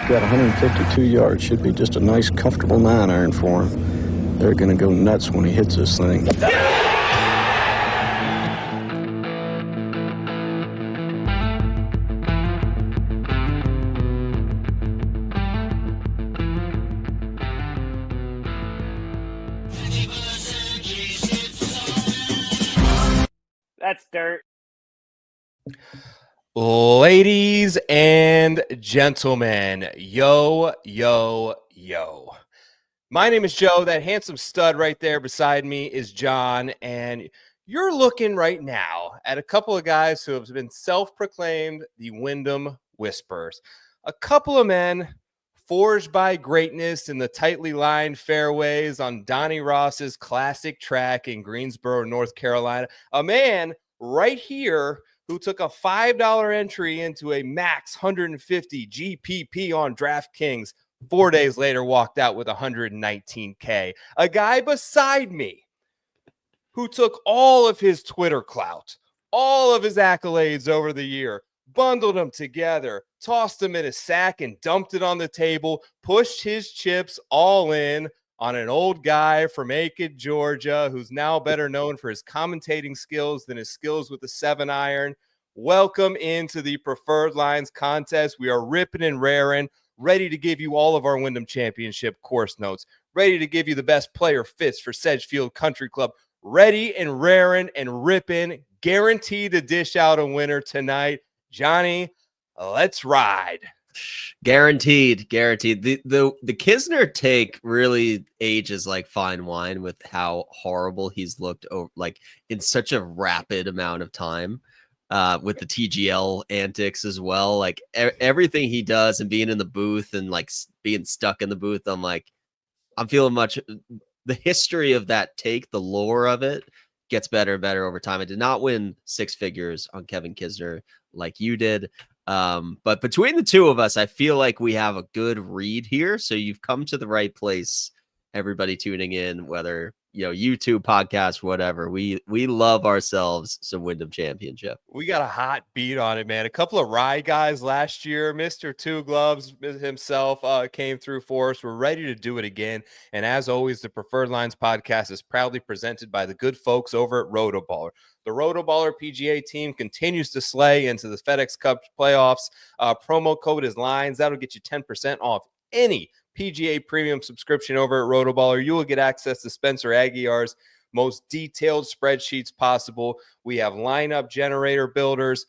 Got 152 yards. Should be just a nice, comfortable 9-iron for him. They're going to go nuts when he hits this thing. That's dirt. Ladies and gentlemen, yo. My name is Joe. That handsome stud right there beside me is John, and you're looking right now at a couple of guys who have been self-proclaimed the Wyndham Whisperers. A couple of men forged by greatness in the tightly lined fairways on Donnie Ross's classic track in Greensboro, North Carolina. A man right here who took a $5 entry into a max 150 GPP on DraftKings. 4 days later, walked out with 119K. A guy beside me who took all of his Twitter clout, all of his accolades over the year, bundled them together, tossed them in a sack and dumped it on the table, pushed his chips all in on an old guy from Aiken, Georgia, who's now better known for his commentating skills than his skills with the 7-iron. Welcome into the Preferred Lines contest. We are ripping and raring, ready to give you all of our Wyndham Championship course notes, ready to give you the best player fits for Sedgefield Country Club, ready and raring and ripping, guaranteed to dish out a winner tonight. Johnny, let's ride. Guaranteed. The Kisner take really ages like fine wine with how horrible he's looked over, like in such a rapid amount of time. With the TGL antics as well, like everything he does and being in the booth and like being stuck in the booth, I'm feeling much. The history of that take, the lore of it, gets better and better over time. I did not win 6 figures on Kevin Kisner like you did. But between the two of us, I feel like we have a good read here. So you've come to the right place, everybody tuning in, whether YouTube, podcast, whatever. We love ourselves some Wyndham Championship. We got a hot beat on it, man. A couple of Rye guys last year, Mr. Two Gloves himself came through for us. We're ready to do it again. And as always, the Preferred Lines podcast is proudly presented by the good folks over at Rotoballer. The Rotoballer PGA team continues to slay into the FedEx Cup playoffs. Promo code is LINES. That'll get you 10% off any PGA premium subscription over at Rotoballer. You will get access to Spencer Aguiar's most detailed spreadsheets possible. We have lineup generator builders,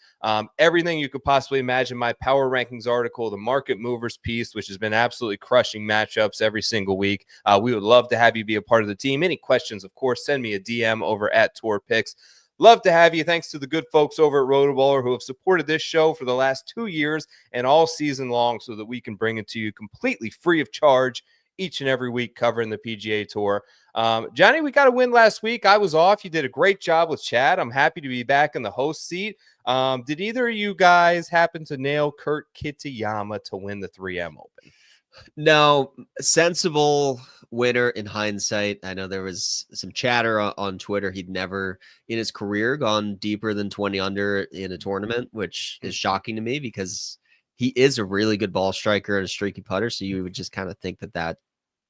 everything you could possibly imagine. My power rankings article, the market movers piece, which has been absolutely crushing matchups every single week. We would love to have you be a part of the team. Any questions, of course, send me a DM over at Tour Picks. Love to have you. Thanks to the good folks over at Rotoballer who have supported this show for the last 2 years and all season long so that we can bring it to you completely free of charge each and every week covering the PGA Tour. Johnny, we got a win last week. I was off. You did a great job with Chad. I'm happy to be back in the host seat. Did either of you guys happen to nail Kurt Kitayama to win the 3M Open? No, sensible winner in hindsight. I know there was some chatter on Twitter. He'd never in his career gone deeper than 20 under in a tournament, which is shocking to me because he is a really good ball striker and a streaky putter. So you would just kind of think that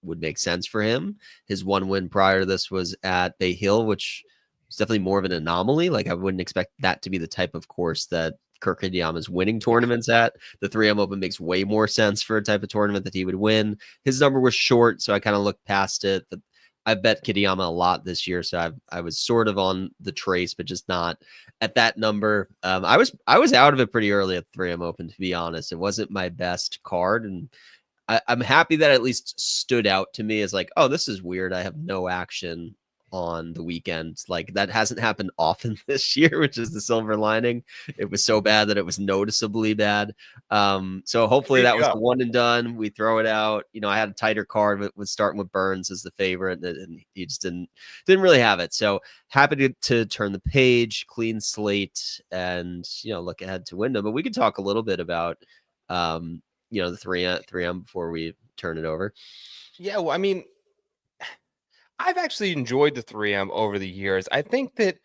would make sense for him. His one win prior to this was at Bay Hill, which is definitely more of an anomaly. Like I wouldn't expect that to be the type of course that Kurt Kitayama's winning tournaments at. The 3M Open makes way more sense for a type of tournament that he would win. His number was short, so I kind of looked past it. But I bet Kitayama a lot this year, so I was sort of on the trace, but just not at that number. I was out of it pretty early at the 3M Open, to be honest. It wasn't my best card, and I'm happy that at least stood out to me as like, oh, this is weird. I have no action on the weekend. Like that hasn't happened often this year, which is the silver lining. It was so bad that it was noticeably bad. So hopefully that was a one and done. We throw it out. I had a tighter card with starting with Burns as the favorite, and he just didn't really have it. So happy to turn the page, clean slate, and look ahead to Wyndham. But we could talk a little bit about the 3M before we turn it over. Yeah, well, I mean, I've actually enjoyed the 3M over the years. I think that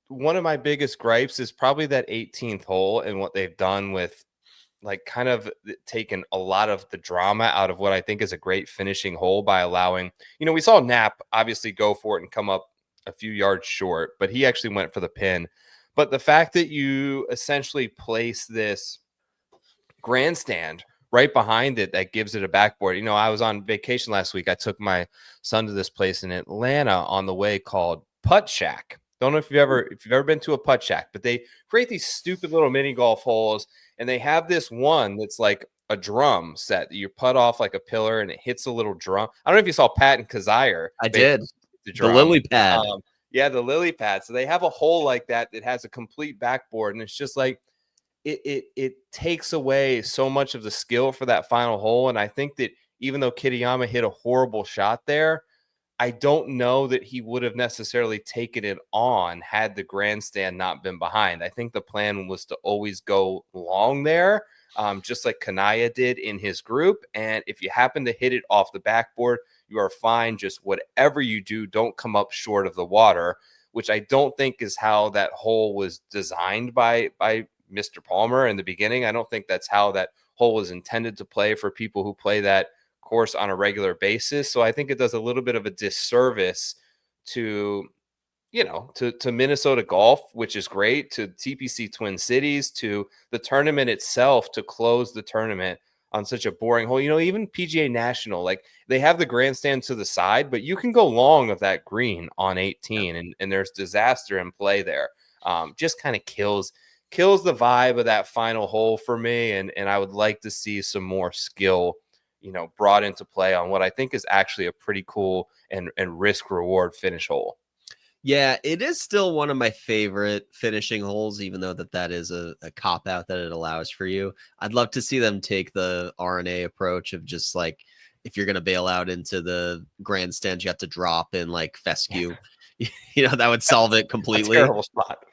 one of my biggest gripes is probably that 18th hole and what they've done with like kind of taken a lot of the drama out of what I think is a great finishing hole by allowing, we saw Knapp obviously go for it and come up a few yards short, but he actually went for the pin. But the fact that you essentially place this grandstand right behind it that gives it a backboard. I was on vacation last week. I took my son to this place in Atlanta on the way called Putt Shack. Don't know if you've ever been to a putt shack, but they create these stupid little mini golf holes, and they have this one that's like a drum set that you putt off like a pillar, and it hits a little drum. I don't know if you saw Pat and Kazire. I did. The drum. The lily pad. Yeah, the lily pad. So they have a hole like that that has a complete backboard, and it's just like it takes away so much of the skill for that final hole. And I think that even though Kitayama hit a horrible shot there, I don't know that he would have necessarily taken it on had the grandstand not been behind. I think the plan was to always go long there, just like Kanaya did in his group. And if you happen to hit it off the backboard, you are fine. Just whatever you do, don't come up short of the water, which I don't think is how that hole was designed by Mr. Palmer in the beginning. I don't think that's how that hole was intended to play for people who play that course on a regular basis. So I think it does a little bit of a disservice to Minnesota golf, which is great, to TPC Twin Cities, to the tournament itself, to close the tournament on such a boring hole. Even PGA National, like they have the grandstand to the side, but you can go long of that green on 18, and there's disaster in play there. Just kind of kills the vibe of that final hole for me. And I would like to see some more skill, brought into play on what I think is actually a pretty cool and risk reward finish hole. Yeah, it is still one of my favorite finishing holes, even though that is a cop out that it allows for you. I'd love to see them take the RNA approach of just like, if you're going to bail out into the grandstand, you have to drop in like fescue. That would solve it completely. Terrible spot.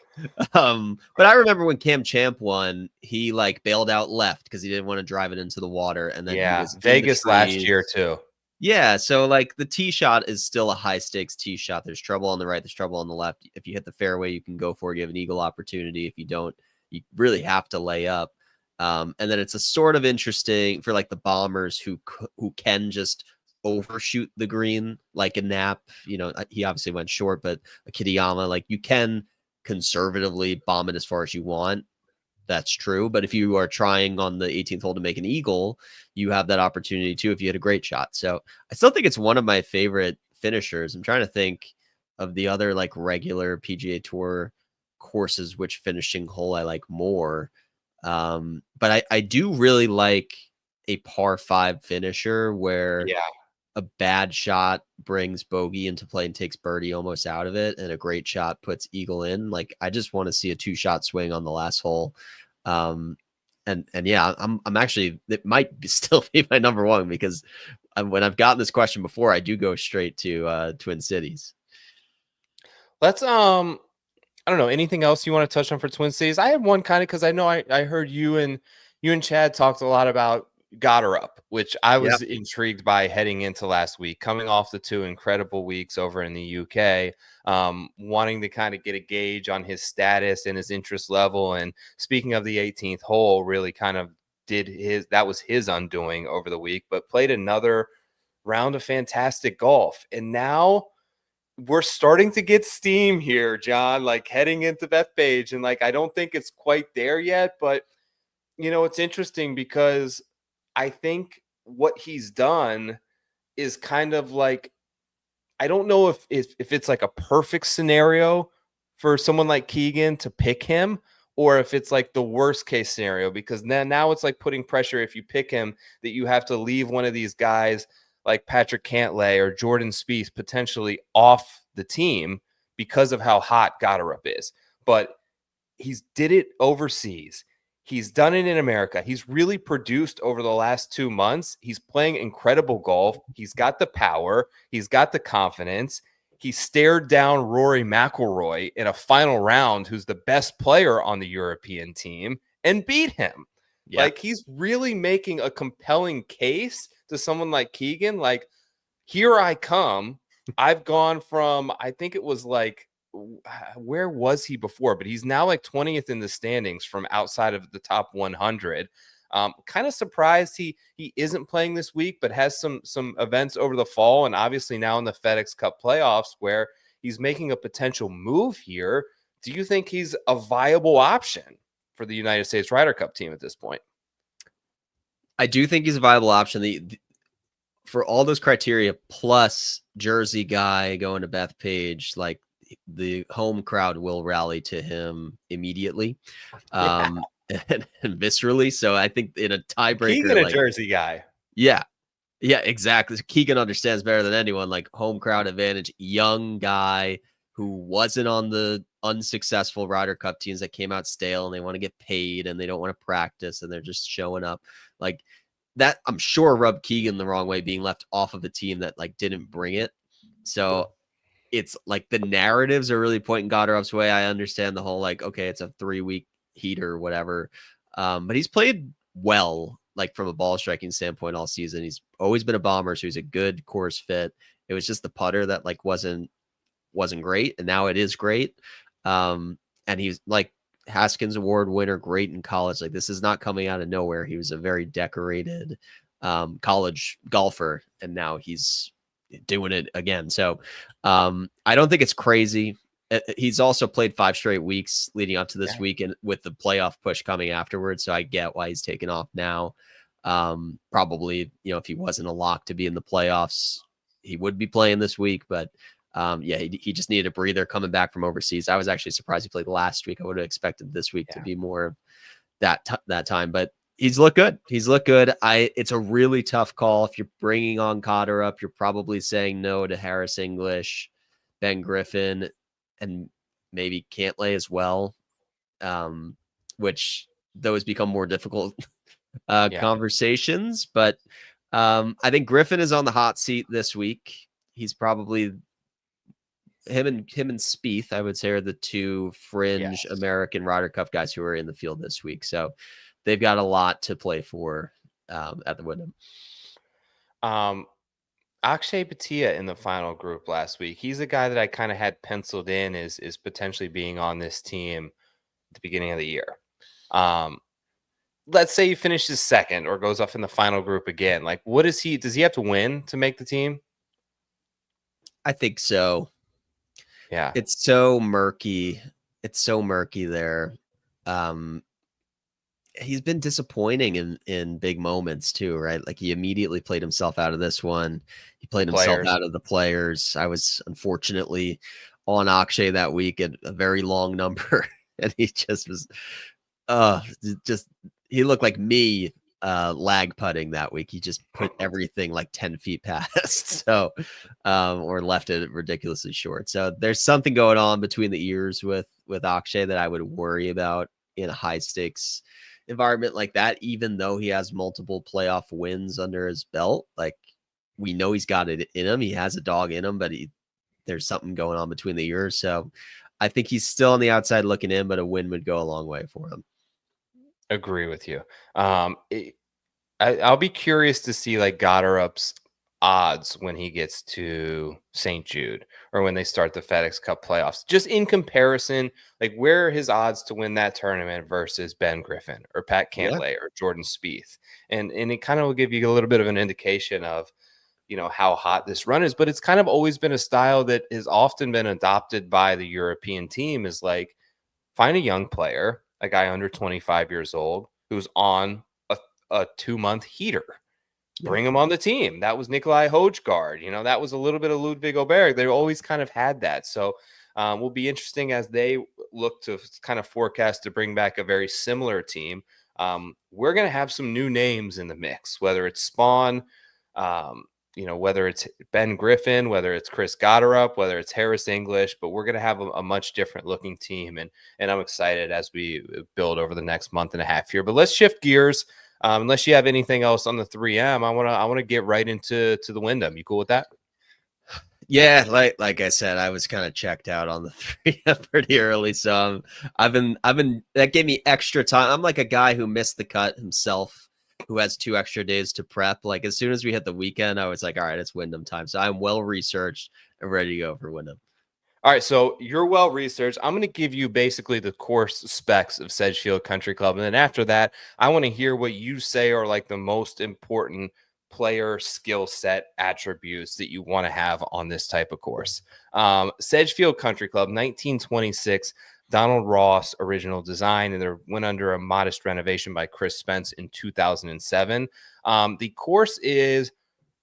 But I remember when Cam Champ won, he like bailed out left because he didn't want to drive it into the water. And then he was Vegas last year too. Yeah, so like the tee shot is still a high stakes tee shot. There's trouble on the right, there's trouble on the left. If you hit the fairway, you can go for it. You have an eagle opportunity. If you don't, you really have to lay up. And then it's a sort of interesting for like the bombers who can just overshoot the green, like a Knapp. He obviously went short, but a Kitayama, like you can conservatively bomb it as far as you want. That's true. But if you are trying on the 18th hole to make an eagle, you have that opportunity too if you hit a great shot. So I still think it's one of my favorite finishers. I'm trying to think of the other like regular PGA Tour courses, which finishing hole I like more. But I do really like a par 5 finisher where a bad shot brings bogey into play and takes birdie almost out of it, and a great shot puts eagle in. Like I just want to see a 2-shot swing on the last hole. And yeah, I'm actually, it might still be my number one because when I've gotten this question before, I do go straight to Twin Cities. Let's I don't know, anything else you want to touch on for Twin Cities? I have one kind of because I know I heard you and Chad talked a lot about Goddard up, which I was intrigued by heading into last week, coming off the 2 incredible weeks over in the UK, wanting to kind of get a gauge on his status and his interest level. And speaking of the 18th hole, really kind of that was his undoing over the week, but played another round of fantastic golf. And now we're starting to get steam here, John, like heading into Bethpage. And like, I don't think it's quite there yet, but it's interesting because I think what he's done is kind of like, I don't know if it's like a perfect scenario for someone like Keegan to pick him, or if it's like the worst case scenario, because now it's like putting pressure if you pick him that you have to leave one of these guys like Patrick Cantlay or Jordan Spieth potentially off the team because of how hot Goddard is. But he's did it overseas. He's done it in America. He's really produced over the last 2 months. He's playing incredible golf. He's got the power. He's got the confidence. He stared down Rory McIlroy in a final round, who's the best player on the European team, and beat him. Yeah. Like, he's really making a compelling case to someone like Keegan. Like, here I come. I've gone from, I think it was like, where was he before? But he's now like 20th in the standings from outside of the top 100. Kind of surprised he isn't playing this week, but has some events over the fall, and obviously now in the FedEx Cup playoffs where he's making a potential move here. Do you think he's a viable option for the United States Ryder Cup team at this point? I do think he's a viable option. For all those criteria, plus Jersey guy going to Bethpage, like the home crowd will rally to him immediately, and viscerally. So I think in a tiebreaker, Keegan, a Jersey guy. Yeah, exactly. Keegan understands better than anyone, like home crowd advantage, young guy who wasn't on the unsuccessful Ryder Cup teams that came out stale and they want to get paid and they don't want to practice and they're just showing up. Like that, I'm sure rubbed Keegan the wrong way, being left off of a team that like didn't bring it. So it's like the narratives are really pointing Goddard's way. I understand the whole like, okay, it's a 3-week heater or whatever. But he's played well, like from a ball striking standpoint all season. He's always been a bomber, so he's a good course fit. It was just the putter that like wasn't great, and now it is great. And he's like Haskins Award winner, great in college. Like this is not coming out of nowhere. He was a very decorated college golfer, and now he's doing it again. So I don't think it's crazy. He's also played 5 straight weeks leading up to this week, and with the playoff push coming afterwards. So I get why he's taken off now. Probably, if he wasn't a lock to be in the playoffs, he would be playing this week, but he just needed a breather coming back from overseas. I was actually surprised he played last week. I would have expected this week to be more of that time, but he's looked good. It's a really tough call. If you're bringing on Cotter up, you're probably saying no to Harris English, Ben Griffin, and maybe Cantlay as well, which those become more difficult conversations. But I think Griffin is on the hot seat this week. He's probably him and Spieth, I would say, are the two fringe American Ryder Cup guys who are in the field this week. So they've got a lot to play for at the Wyndham. Akshay Bhatia in the final group last week. He's a guy that I kind of had penciled in is potentially being on this team at the beginning of the year. Let's say he finishes second or goes off in the final group again. Like, does he have to win to make the team? I think so. Yeah. It's so murky. There. He's been disappointing in big moments too, right? Like he immediately played himself out of this one. He played himself out of the Players. I was unfortunately on Akshay that week at a very long number, and he just was he looked like me lag putting that week. He just put everything like 10 feet past, so or left it ridiculously short. So there's something going on between the ears with Akshay that I would worry about in a high stakes environment like that, even though he has multiple playoff wins under his belt. Like we know he's got it in him. He has a dog in him, but there's something going on between the ears. So I think he's still on the outside looking in, but a win would go a long way for him. Agree with you. I'll be curious to see like Goddard's odds when he gets to St. Jude or when they start the FedEx Cup playoffs, just in comparison, like where are his odds to win that tournament versus Ben Griffin or Pat Cantlay or Jordan Spieth. And it kind of will give you a little bit of an indication of, how hot this run is, but it's kind of always been a style that has often been adopted by the European team is like find a young player, a guy under 25 years old who's on a 2-month heater. Bring him on the team. That was Nikolai Hojgaard. That was a little bit of Ludwig Oberg. They always kind of had that. So will be interesting as they look to kind of forecast to bring back a very similar team. We're going to have some new names in the mix, whether it's Spawn, whether it's Ben Griffin, whether it's Chris Gotterup, whether it's Harris English, but we're going to have a much different looking team. And I'm excited as we build over the next month and a half here. But let's shift gears. Unless you have anything else on the 3M, I want to get right into the Wyndham. You cool with that? Yeah, like I said, I was kind of checked out on the 3M pretty early, so I've been that gave me extra time. I'm like a guy who missed the cut himself, who has 2 extra days to prep. Like as soon as we hit the weekend, I was like, all right, it's Wyndham time. So I'm well researched and ready to go for Wyndham. All right, so you're well researched. I'm going to give you basically the course specs of Sedgefield Country Club, and then after that, I want to hear what you say are like the most important player skill set attributes that you want to have on this type of course. Sedgefield Country Club, 1926, Donald Ross original design, and they went under a modest renovation by Chris Spence in 2007. The course is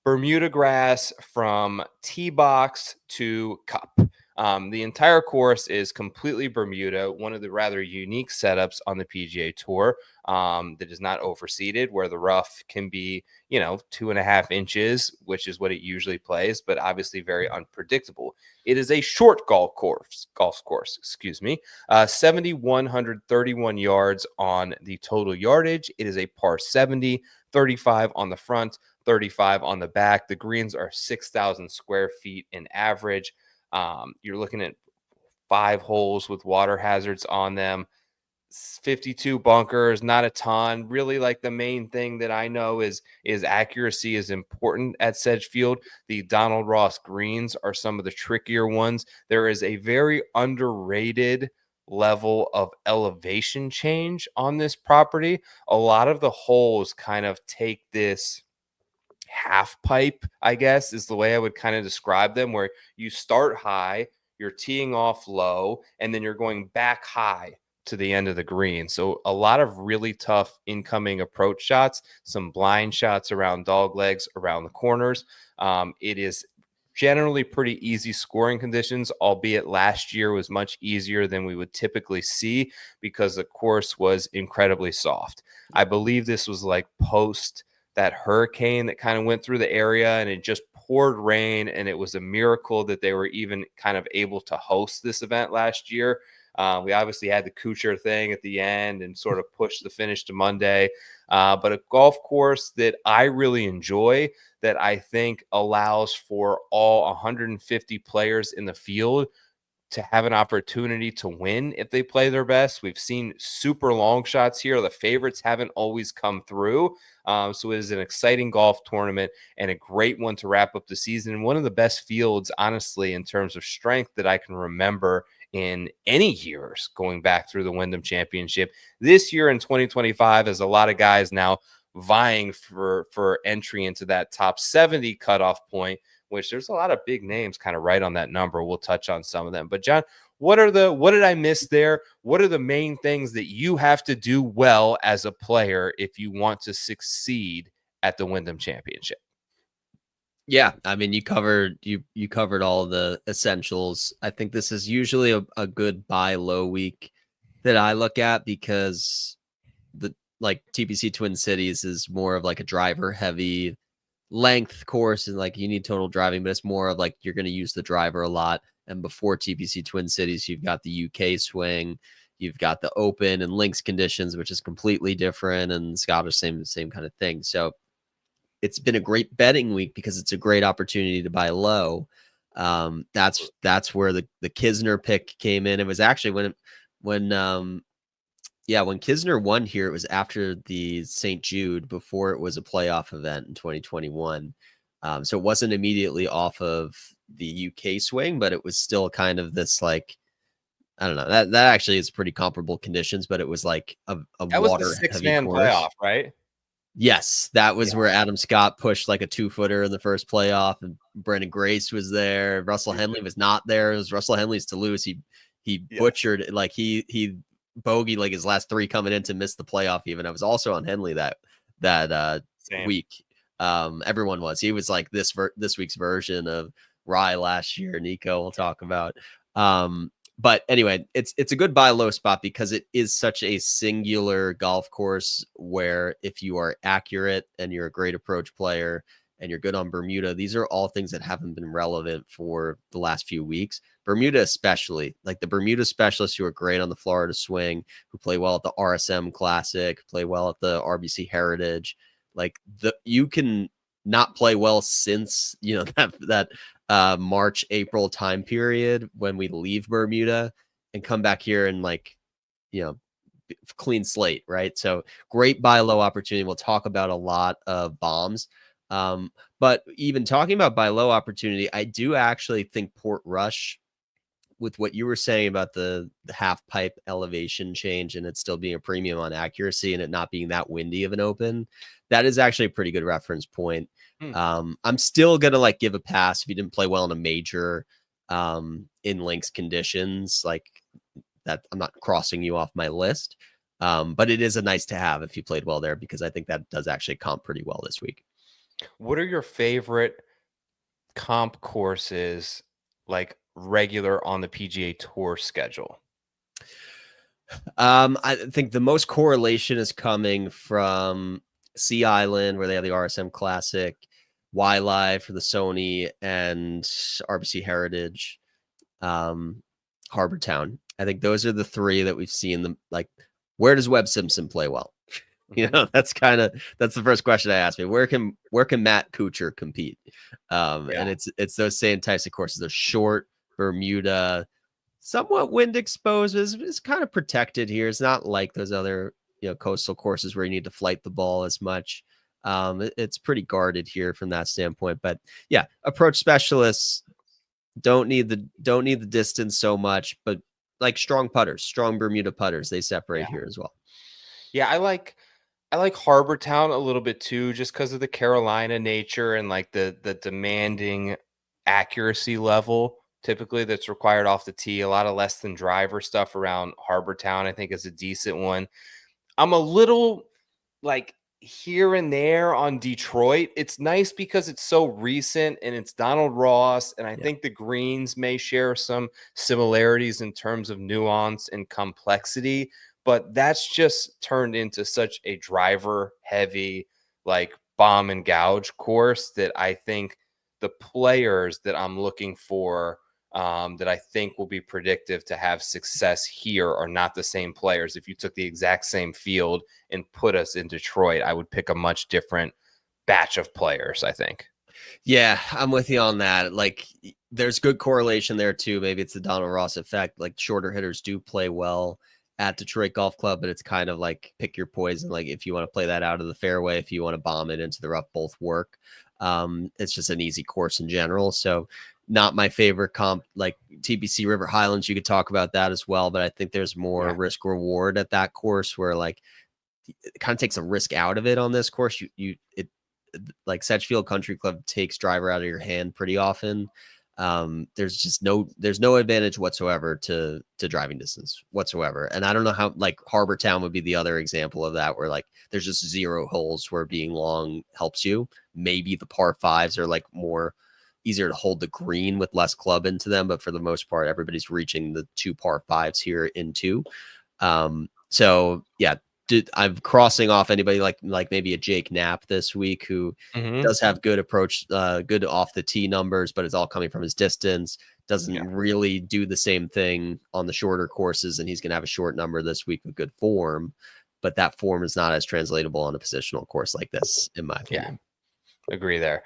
Bermuda grass from tee box to cup. The entire course is completely Bermuda, one of the rather unique setups on the PGA Tour that is not overseeded, where the rough can be, 2.5 inches, which is what it usually plays, but obviously very unpredictable. It is a short golf course, 7,131 yards on the total yardage. It is a par 70, 35 on the front, 35 on the back. The greens are 6,000 square feet in average. You're looking at 5 holes with water hazards on them, 52 bunkers, not a ton. Really, like the main thing that I know is accuracy is important at Sedgefield. The Donald Ross greens are some of the trickier ones. There is a very underrated level of elevation change on this property. A lot of the holes kind of take this half pipe, I guess, is the way I would kind of describe them, where you start high, you're teeing off low, and then you're going back high to the end of the green. So a lot of really tough incoming approach shots, some blind shots around dog legs, around the corners. It is generally pretty easy scoring conditions, albeit last year was much easier than we would typically see because the course was incredibly soft. I believe this was like post that hurricane that kind of went through the area, and it just poured rain, and it was a miracle that they were even kind of able to host this event last year. We obviously had the Kuchar thing at the end and sort of pushed the finish to Monday, but a golf course that I really enjoy, that I think allows for all 150 players in the field to have an opportunity to win if they play their best. We've seen super long shots here. The favorites haven't always come through. So it is an exciting golf tournament and a great one to wrap up the season. And one of the best fields, honestly, in terms of strength that I can remember in any years going back through the Wyndham Championship. This year in 2025, as a lot of guys now vying for entry into that top 70 cutoff point, which there's a lot of big names kind of right on that number. We'll touch on some of them. But John, what did I miss there? What are the main things that you have to do well as a player if you want to succeed at the Wyndham Championship? Yeah, I mean, you covered all the essentials. I think this is usually a good buy low week that I look at, because the TPC Twin Cities is more of like a driver heavy length course, and like you need total driving, but it's more of like you're going to use the driver a lot. And before TPC Twin Cities, you've got the UK swing, you've got the open and links conditions, which is completely different, and Scottish same kind of thing. So it's been a great betting week because it's a great opportunity to buy low. That's where the Kisner pick came in. It was actually when Kisner won here, it was after the St. Jude, before it was a playoff event in 2021. So it wasn't immediately off of the UK swing, but it was still kind of this, like, I don't know, that actually is pretty comparable conditions, but it was like a that water was the heavy 6-man course. playoff, right? Yes, that was where Adam Scott pushed like a 2-footer in the first playoff, and Brendan Grace was there. Russell Henley was not there. It was Russell Henley's to lose. He butchered, like he bogeyed like his last 3 coming in to miss the playoff. Even I was also on Henley that week. Everyone was. He was like this week's version of Rye last year. Nico we'll talk about. But anyway, it's a good buy low spot because it is such a singular golf course where if you are accurate and you're a great approach player and you're good on Bermuda, these are all things that haven't been relevant for the last few weeks. Bermuda especially, like the Bermuda specialists who are great on the Florida swing, who play well at the RSM Classic, play well at the RBC Heritage. Like you can not play well since, that March, April time period when we leave Bermuda and come back here and clean slate, right? So great buy low opportunity. We'll talk about a lot of bombs. But even talking about buy low opportunity, I do actually think Portrush with what you were saying about the half pipe elevation change and it still being a premium on accuracy and it not being that windy of an open, that is actually a pretty good reference point. I'm still gonna like give a pass if you didn't play well in a major in links conditions like that. I'm not crossing you off my list, but it is a nice to have if you played well there, because I think that does actually comp pretty well this week. What are your favorite comp courses, like regular on the PGA Tour schedule? I think the most correlation is coming from Sea Island, where they have the RSM Classic, Y Live for the Sony, and RBC Heritage, Harbor Town. I think those are the three that we've seen them. Like, where does Webb Simpson play well? You know, that's the first question I asked me. Where can Matt Kuchar compete? And it's those same types of courses. They're short, Bermuda, somewhat wind exposed, is kind of protected here. It's not like those other, coastal courses where you need to flight the ball as much. It's pretty guarded here from that standpoint. But yeah, approach specialists don't need the distance so much, but like strong Bermuda putters, they separate here as well. Yeah, I like Harbor Town a little bit too, just because of the Carolina nature and like the demanding accuracy level typically that's required off the tee. A lot of less than driver stuff around Harbor Town, I think, is a decent one. I'm a little like here and there on Detroit. It's nice because it's so recent and it's Donald Ross, and I think the greens may share some similarities in terms of nuance and complexity, but that's just turned into such a driver heavy, like bomb and gouge course that I think the players that I'm looking for, that I think will be predictive to have success here, are not the same players. If you took the exact same field and put us in Detroit, I would pick a much different batch of players, I think. Yeah, I'm with you on that. Like, there's good correlation there too. Maybe it's the Donald Ross effect. Like, shorter hitters do play well at Detroit Golf Club, but it's kind of like pick your poison. Like, if you want to play that out of the fairway, if you want to bomb it into the rough, both work. It's just an easy course in general. So not my favorite comp. Like TPC River Highlands, you could talk about that as well, but I think there's more risk reward at that course, where like it kind of takes a risk out of it on this course. It like Sedgefield Country Club takes driver out of your hand pretty often. There's no advantage whatsoever to driving distance whatsoever. And I don't know how, like Harbor Town would be the other example of that, where like there's just 0 holes where being long helps you. Maybe the par fives are like more easier to hold the green with less club into them, but for the most part, everybody's reaching the 2 par fives here in 2. So yeah, I'm crossing off anybody like maybe a Jake Knapp this week, who does have good approach, good off the tee numbers, but it's all coming from his distance. Doesn't really do the same thing on the shorter courses, and he's going to have a short number this week with good form, but that form is not as translatable on a positional course like this, in my opinion. Yeah, agree there.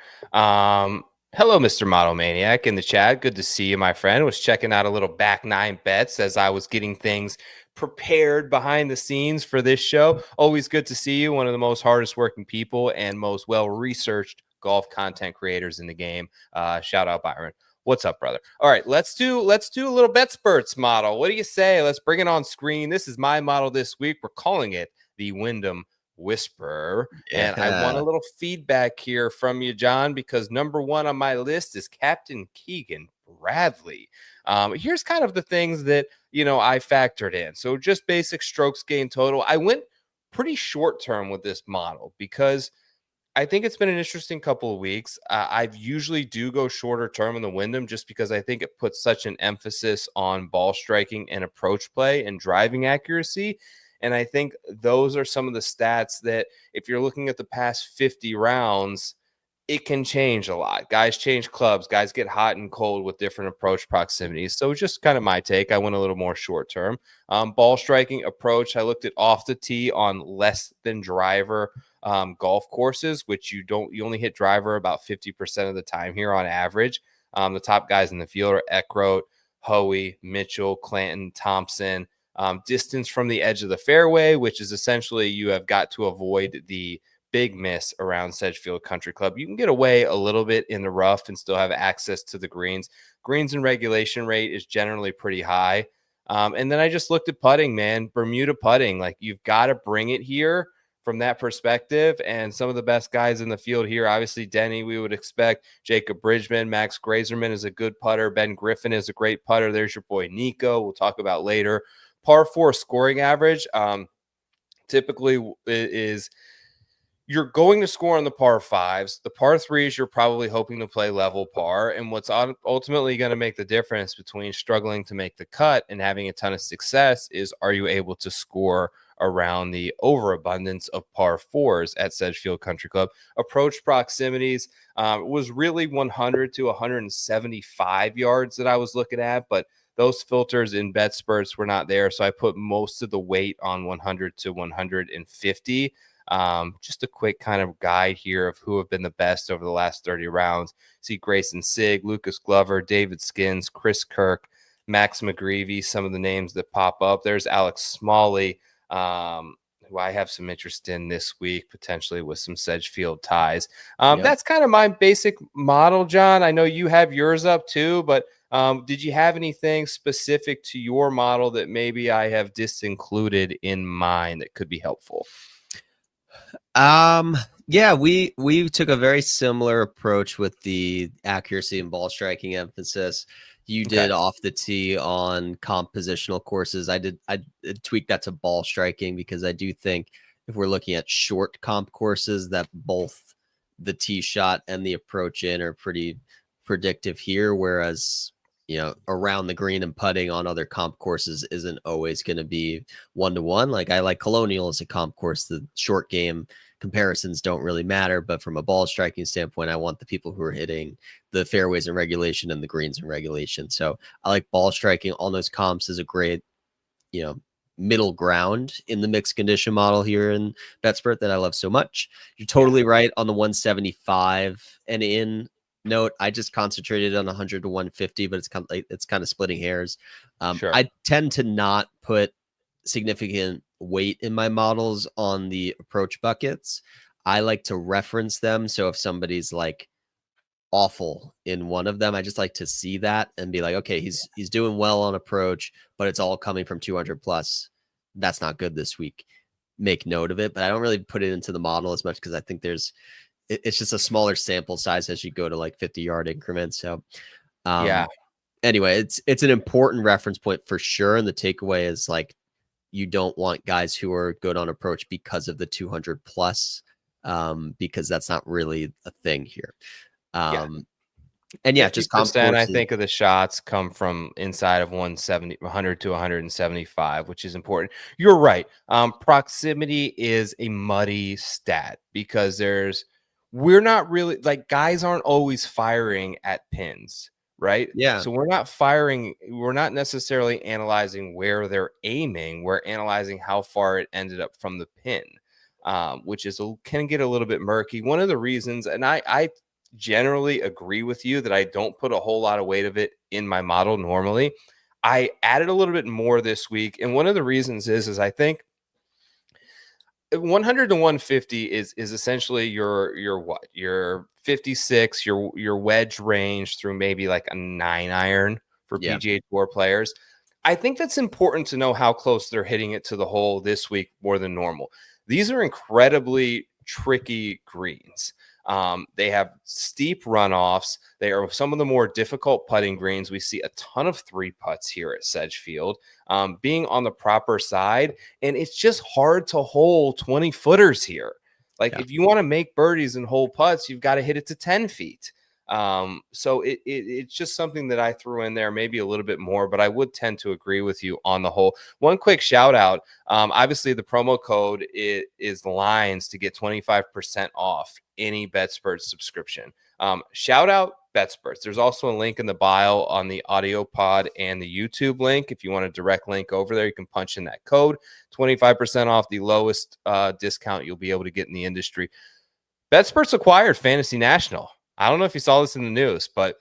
Hello, Mr. Model Maniac in the chat. Good to see you, my friend. Was checking out a little back nine bets as I was getting things prepared behind the scenes for this show. Always good to see you. One of the most hardest working people and most well-researched golf content creators in the game. Shout out, Byron. What's up, brother? All right, let's do a little BetSperts model. What do you say? Let's bring it on screen. This is my model this week. We're calling it the Wyndham Whisperer. And I want a little feedback here from you, John, because number one on my list is Captain Keegan Bradley. Here's kind of the things that, I factored in. So just basic strokes gain total. I went pretty short term with this model because I think it's been an interesting couple of weeks. I usually do go shorter term in the Wyndham just because I think it puts such an emphasis on ball striking and approach play and driving accuracy. And I think those are some of the stats that if you're looking at the past 50 rounds, it can change a lot. Guys change clubs. Guys get hot and cold with different approach proximities. So just kind of my take. I went a little more short term. Ball striking approach, I looked at off the tee on less than driver golf courses, which you only hit driver about 50% of the time here on average. The top guys in the field are Eckroat, Hoey, Mitchell, Clanton, Thompson. Distance from the edge of the fairway, which is essentially you have got to avoid the big miss around Sedgefield Country Club. You can get away a little bit in the rough and still have access to the greens. Greens and regulation rate is generally pretty high. And then I just looked at putting, man. Bermuda putting, like, you've got to bring it here from that perspective. And some of the best guys in the field here, obviously Denny, we would expect. Jacob Bridgman, Max Grazerman is a good putter. Ben Griffin is a great putter. There's your boy Nico, we'll talk about later. Par 4 scoring average typically is you're going to score on the par 5s. The par 3s, you're probably hoping to play level par. And what's ultimately going to make the difference between struggling to make the cut and having a ton of success is, are you able to score around the overabundance of par 4s at Sedgefield Country Club? Approach proximities was really 100 to 175 yards that I was looking at, but those filters in BetSperts were not there. So I put most of the weight on 100 to 150. Just a quick kind of guide here of who have been the best over the last 30 rounds. See Grayson Sigg, Lucas Glover, David Skins, Chris Kirk, Max McGreevy, some of the names that pop up. There's Alex Smalley, who I have some interest in this week, potentially with some Sedgefield ties. That's kind of my basic model, John. I know you have yours up too, but did you have anything specific to your model that maybe I have disincluded in mine that could be helpful? Yeah, we took a very similar approach with the accuracy and ball striking emphasis. You did off the tee on comp positional courses. I tweaked that to ball striking because I do think if we're looking at short comp courses, that both the tee shot and the approach in are pretty predictive here. Whereas, around the green and putting on other comp courses isn't always going to be 1-to-1. Like, I like Colonial as a comp course. The short game comparisons don't really matter, but from a ball striking standpoint, I want the people who are hitting the fairways in regulation and the greens in regulation. So I like ball striking on those comps as a great, middle ground in the mixed condition model here in BetSpert that I love so much. You're totally right on the 175 and in note. I just concentrated on 100 to 150, but it's kind of splitting hairs. Sure. I tend to not put significant weight in my models on the approach buckets. I like to reference them. So if somebody's like awful in one of them, I just like to see that and be like, okay, he's doing well on approach, but it's all coming from 200 plus. That's not good this week. Make note of it, but I don't really put it into the model as much because I think it's just a smaller sample size as you go to like 50-yard increments. So anyway, it's an important reference point for sure. And the takeaway is, like, you don't want guys who are good on approach because of the 200 plus, because that's not really a thing here. And just comp courses, I think of the shots come from inside of 100 to 175, which is important. You're right. Proximity is a muddy stat because we're not really, like, guys aren't always firing at pins, right? Yeah. So we're not necessarily analyzing where they're aiming. We're analyzing how far it ended up from the pin, which can get a little bit murky. One of the reasons, and I generally agree with you that I don't put a whole lot of weight of it in my model normally. I added a little bit more this week. And one of the reasons is I think 100 to 150 is essentially your 56, your wedge range through maybe like a 9-iron for PGA Tour players. I think that's important to know how close they're hitting it to the hole this week more than normal. These are incredibly tricky greens. They have steep runoffs. They are some of the more difficult putting greens. We see a ton of 3-putts here at Sedgefield, being on the proper side. And it's just hard to hole 20-footers here. Like, if you want to make birdies and hole putts, you've got to hit it to 10 feet. So it's just something that I threw in there, maybe a little bit more, but I would tend to agree with you on the whole. One quick shout out. Obviously the promo code is LINES to get 25% off any BetSperts subscription. Shout out BetSperts. There's also a link in the bio on the audio pod and the YouTube link. If you want a direct link over there, you can punch in that code. 25% off, the lowest discount you'll be able to get in the industry. BetSperts acquired Fantasy National. I don't know if you saw this in the news, but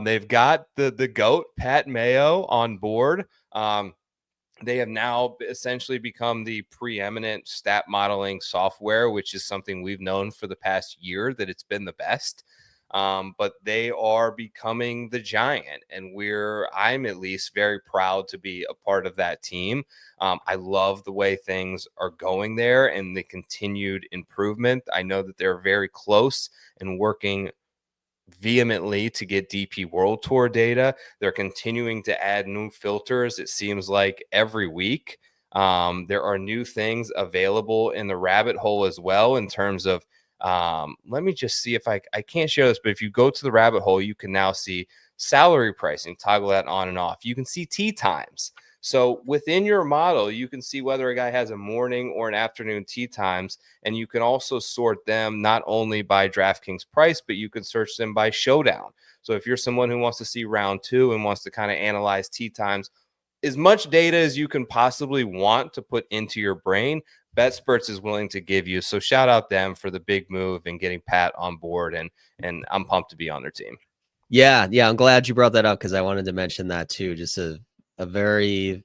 they've got the GOAT, Pat Mayo, on board. They have now essentially become the preeminent stat modeling software, which is something we've known for the past year that it's been the best. But they are becoming the giant, and I'm at least very proud to be a part of that team. I love the way things are going there and the continued improvement. I know that they're very close and working vehemently to get DP World Tour data. They're continuing to add new filters, it seems like, every week. There are new things available in the rabbit hole as well in terms of let me just see if I can't share this, but if you go to the rabbit hole, you can now see salary pricing, toggle that on and off. You can see tee times. So within your model, you can see whether a guy has a morning or an afternoon tee times, and you can also sort them not only by DraftKings price, but you can search them by showdown. So if you're someone who wants to see round 2 and wants to kind of analyze tee times, as much data as you can possibly want to put into your brain, BetSperts is willing to give you. So shout out them for the big move and getting Pat on board, and I'm pumped to be on their team. Yeah, I'm glad you brought that up because I wanted to mention that too. Just a very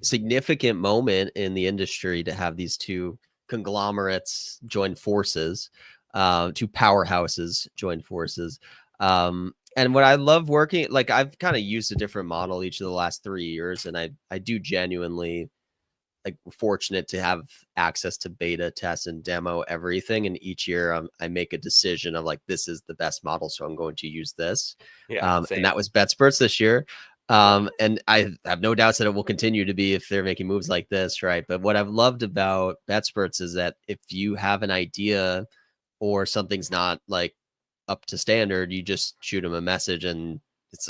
significant moment in the industry to have these two conglomerates join forces, two powerhouses join forces. And what I love working, like I've kind of used a different model each of the last 3 years, and I do genuinely like fortunate to have access to beta test and demo everything. And each year I make a decision of like, this is the best model, so I'm going to use this. And that was BetSperts this year. And I have no doubts that it will continue to be if they're making moves like this, right? But what I've loved about BetSperts is that if you have an idea or something's not like up to standard, you just shoot them a message and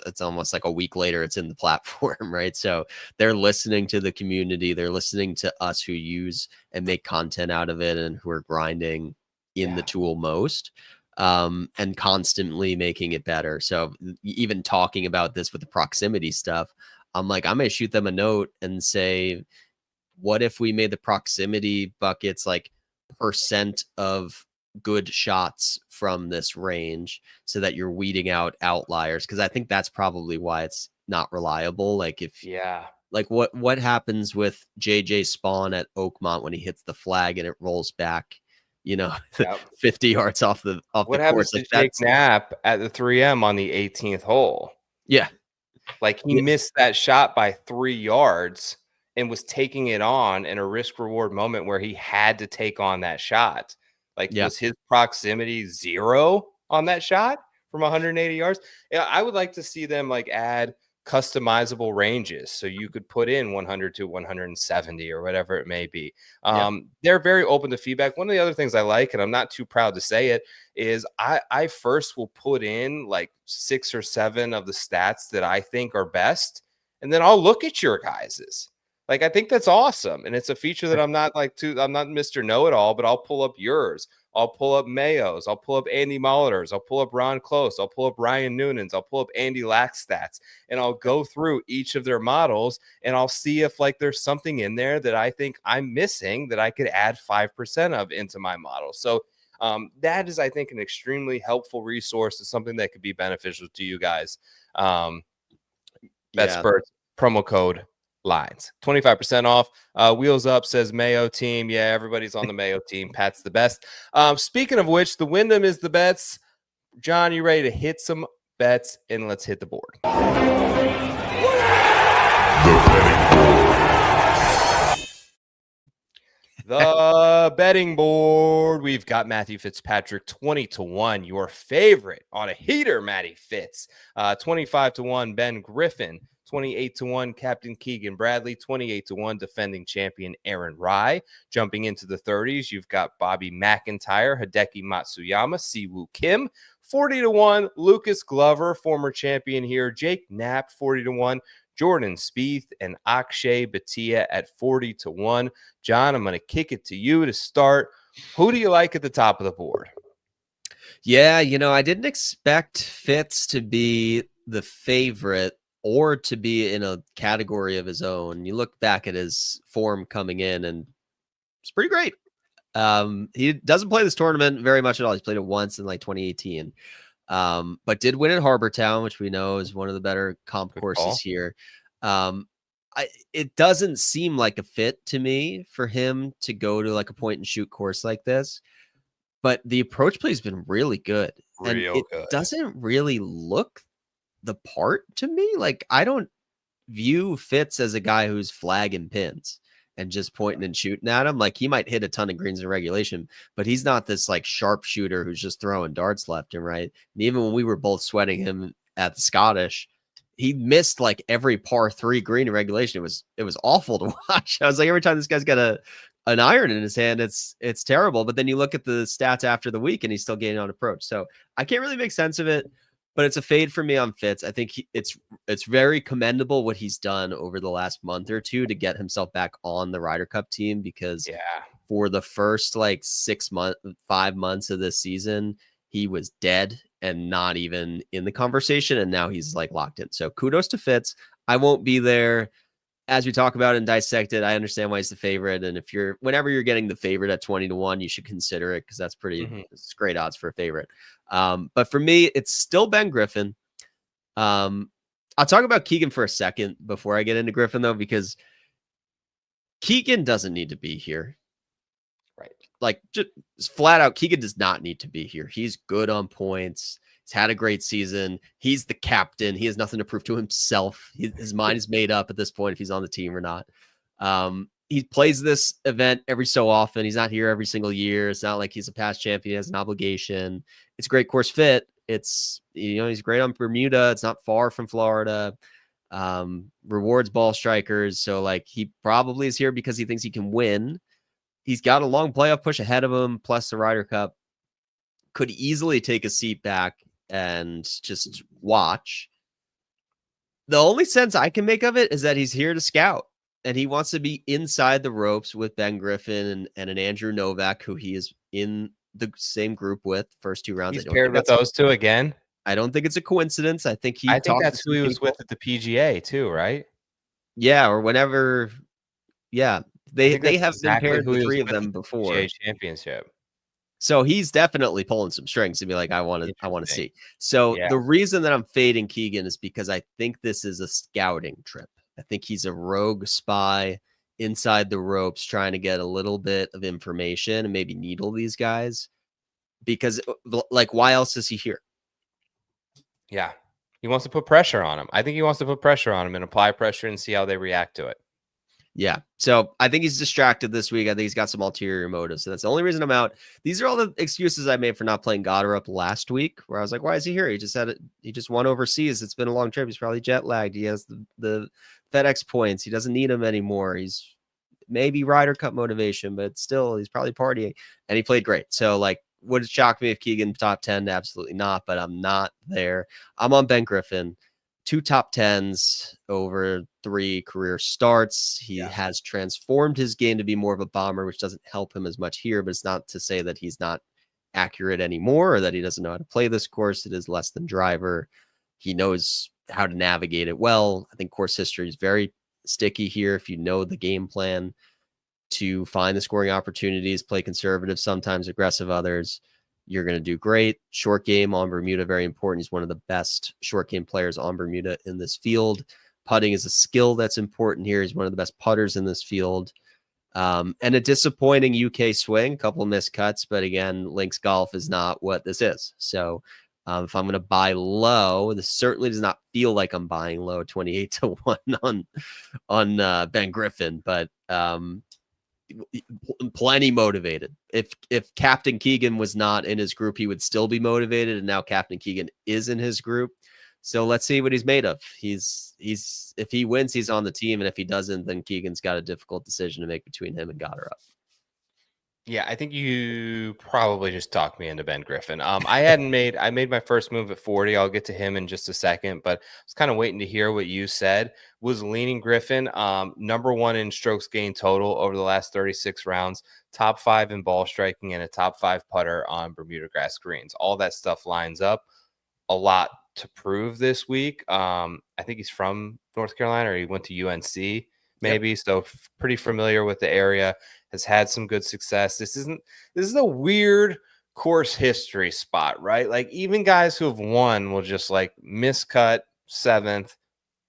it's almost like a week later it's in the platform, right? So they're listening to the community, they're listening to us who use and make content out of it and who are grinding in the tool most, and constantly making it better. So even talking about this with the proximity stuff, I'm like, I'm gonna shoot them a note and say, what if we made the proximity buckets like percent of good shots from this range so that you're weeding out outliers? Because I think that's probably why it's not reliable. Like if like what happens with JJ Spawn at Oakmont when he hits the flag and it rolls back, 50 yards off the what the happens course. to Jake Knapp at the 3M on the 18th hole? Like he missed that shot by 3 yards and was taking it on in a risk reward moment where he had to take on that shot. Like, was his proximity 0 on that shot from 180 yards? Yeah, I would like to see them like add customizable ranges so you could put in 100 to 170 or whatever it may be. They're very open to feedback. One of the other things I like, and I'm not too proud to say it, is I first will put in like 6 or 7 of the stats that I think are best, and then I'll look at your guys's. Like, I think that's awesome. And it's a feature that I'm not Mr. Know-it-all, but I'll pull up yours. I'll pull up Mayo's. I'll pull up Andy Molitor's. I'll pull up Ron Close. I'll pull up Ryan Noonan's. I'll pull up Andy Lack's stats. And I'll go through each of their models and I'll see if like there's something in there that I think I'm missing that I could add 5% of into my model. So that is, I think, an extremely helpful resource. It's something that could be beneficial to you guys. BetSperts, promo code lines, 25% off. Wheels Up says Mayo team. Yeah, everybody's on the Mayo team. Pat's the best. Speaking of which, the Wyndham is the bets. John, you ready to hit some bets? And let's hit the board. The betting board. We've got Matthew Fitzpatrick 20-1, your favorite on a heater, Matty Fitz. 25-1, Ben Griffin. 28-1, Captain Keegan Bradley. 28-1, defending champion Aaron Rye. Jumping into the 30s, you've got Bobby McIntyre, Hideki Matsuyama, Siwoo Kim. 40-1, Lucas Glover, former champion here. Jake Knapp, 40-1. Jordan Spieth and Akshay Bhatia at 40-1. John, I'm going to kick it to you to start. Who do you like at the top of the board? Yeah, I didn't expect Fitz to be the favorite or to be in a category of his own. You look back at his form coming in, and it's pretty great. He doesn't play this tournament very much at all. He's played it once in like 2018, but did win at Harbortown, which we know is one of the better comp courses here. it doesn't seem like a fit to me for him to go to like a point and shoot course like this. But the approach play has been really good. And Real it good. doesn't really look the part to me. Like, I don't view Fitz as a guy who's flagging pins and just pointing and shooting at him. Like, he might hit a ton of greens in regulation, but he's not this like sharpshooter who's just throwing darts left and right. And even when we were both sweating him at the Scottish, he missed like every par 3 green in regulation. It was awful to watch. I was like, every time this guy's got an iron in his hand, it's terrible. But then you look at the stats after the week and he's still gaining on approach. So I can't really make sense of it, but it's a fade for me on Fitz. I think it's very commendable what he's done over the last month or two to get himself back on the Ryder Cup team, because for the first like 5 months of this season, he was dead and not even in the conversation. And now he's like locked in. So kudos to Fitz. I won't be there as we talk about and dissect it. I understand why he's the favorite. And whenever you're getting the favorite at 20-1, you should consider it, because that's it's great odds for a favorite. But for me, it's still Ben Griffin. I'll talk about Keegan for a second before I get into Griffin, though, because Keegan doesn't need to be here. Right. Like, just flat out, Keegan does not need to be here. He's good on points. He's had a great season. He's the captain. He has nothing to prove to himself. His mind is made up at this point if he's on the team or not. He plays this event every so often. He's not here every single year. It's not like he's a past champion. He has an obligation. It's a great course fit. It's, he's great on Bermuda. It's not far from Florida. Rewards ball strikers. So like, he probably is here because he thinks he can win. He's got a long playoff push ahead of him, plus the Ryder Cup. Could easily take a seat back and just watch. The only sense I can make of it is that he's here to scout, and he wants to be inside the ropes with Ben Griffin and an Andrew Novak, who he is in the same group with first 2 rounds. He's paired with those two again. I don't think it's a coincidence. I think that's who he was with at the PGA too, right? Yeah, or whenever. Yeah, they have exactly been paired with 3 of them before. PGA Championship. So he's definitely pulling some strings to be like, I want to see. So the reason that I'm fading Keegan is because I think this is a scouting trip. I think he's a rogue spy inside the ropes trying to get a little bit of information and maybe needle these guys, because like, why else is he here? Yeah. He wants to put pressure on him. I think he wants to put pressure on him and apply pressure and see how they react to it. Yeah. So I think he's distracted this week. I think he's got some ulterior motives. So that's the only reason I'm out. These are all the excuses I made for not playing Goddard up last week, where I was like, why is he here? He just won overseas. It's been a long trip. He's probably jet lagged. He has the FedEx points. He doesn't need them anymore. He's maybe Ryder Cup motivation, but still he's probably partying, and he played great. So like, would it shock me if Keegan top 10? Absolutely not, but I'm not there. I'm on Ben Griffin. 2 top 10s over 3 career starts. He has transformed his game to be more of a bomber, which doesn't help him as much here, but it's not to say that he's not accurate anymore or that he doesn't know how to play this course. It is less than driver. He knows how to navigate it well. I think course history is very sticky here. If you know the game plan to find the scoring opportunities, play conservative, sometimes aggressive others, you're going to do great. Short game on Bermuda, very important. He's one of the best short game players on Bermuda in this field. Putting is a skill that's important here. He's one of the best putters in this field. And a disappointing UK swing, a couple of missed cuts, but again, links golf is not what this is. So if I'm going to buy low, this certainly does not feel like I'm buying low, 28-1 on Ben Griffin, but plenty motivated. If Captain Keegan was not in his group, he would still be motivated, and now Captain Keegan is in his group. So let's see what he's made of. He's if he wins, he's on the team, and if he doesn't, then Keegan's got a difficult decision to make between him and Goddard up. Yeah, I think you probably just talked me into Ben Griffin. I made my first move at 40. I'll get to him in just a second, but I was kind of waiting to hear what you said. Was leaning Griffin, number 1 in strokes gained total over the last 36 rounds, top 5 in ball striking, and a top 5 putter on Bermuda grass greens. All that stuff lines up. A lot to prove this week. I think he's from North Carolina, or he went to UNC maybe. Yep. So pretty familiar with the area, has had some good success. This is a weird course history spot, right? Like, even guys who have won will just like miscut 7th,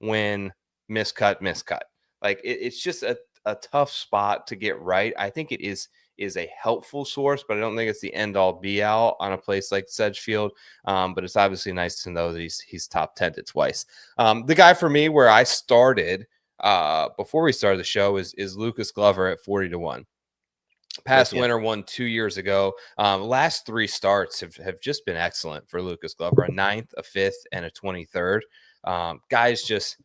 win, miscut. Like it's just a tough spot to get right. I think it is a helpful source, but I don't think it's the end all be all on a place like Sedgefield. But it's obviously nice to know that he's top 10 twice. The guy for me where I started before we started the show is Lucas Glover at 40-1. Past winner won 2 years ago. Last 3 starts have just been excellent for Lucas Glover, a 9th, a 5th, and a 23rd. Guy's just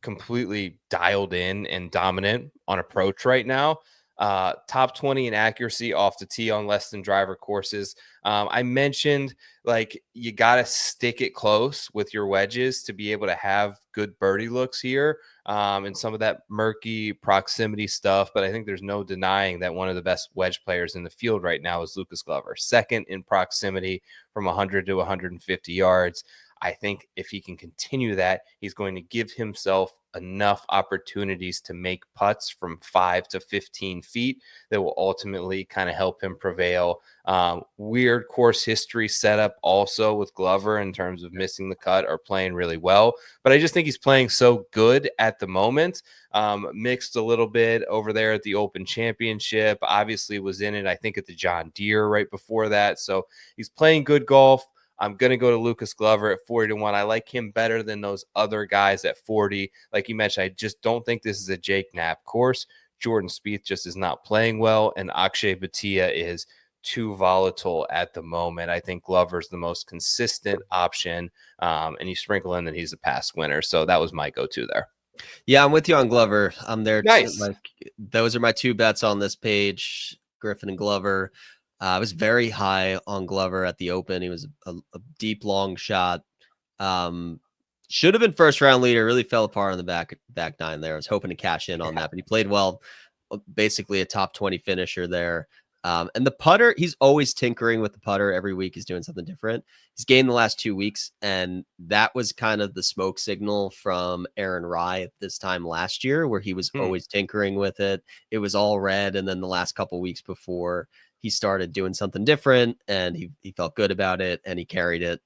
completely dialed in and dominant on approach right now. Top 20 in accuracy off the tee on less than driver courses. I mentioned like you got to stick it close with your wedges to be able to have good birdie looks here, and some of that murky proximity stuff. But I think there's no denying that one of the best wedge players in the field right now is Lucas Glover, second in proximity from 100 to 150 yards. I think if he can continue that, he's going to give himself enough opportunities to make putts from 5 to 15 feet that will ultimately kind of help him prevail. Weird course history setup also with Glover in terms of missing the cut or playing really well. But I just think he's playing so good at the moment. Mixed a little bit over there at the Open Championship. Obviously was in it, I think, at the John Deere right before that. So he's playing good golf. I'm going to go to Lucas Glover at 40-1. I like him better than those other guys at 40. Like you mentioned, I just don't think this is a Jake Knapp course. Jordan Spieth just is not playing well, and Akshay Bhatia is too volatile at the moment. I think Glover's the most consistent option, and you sprinkle in that he's a past winner. So that was my go-to there. Yeah, I'm with you on Glover. I'm there. Nice. Like, those are my 2 bets on this page, Griffin and Glover. I was very high on Glover at the Open. He was a deep long shot. Should have been first round leader. Really fell apart on the back 9 there. I was hoping to cash in on that, but he played well. Basically a top 20 finisher there. And the putter, he's always tinkering with the putter. Every week he's doing something different. He's gained the last 2 weeks, and that was kind of the smoke signal from Aaron Rai this time last year, where he was always tinkering with it. It was all red, and then the last couple weeks before, he started doing something different, and he felt good about it, and he carried it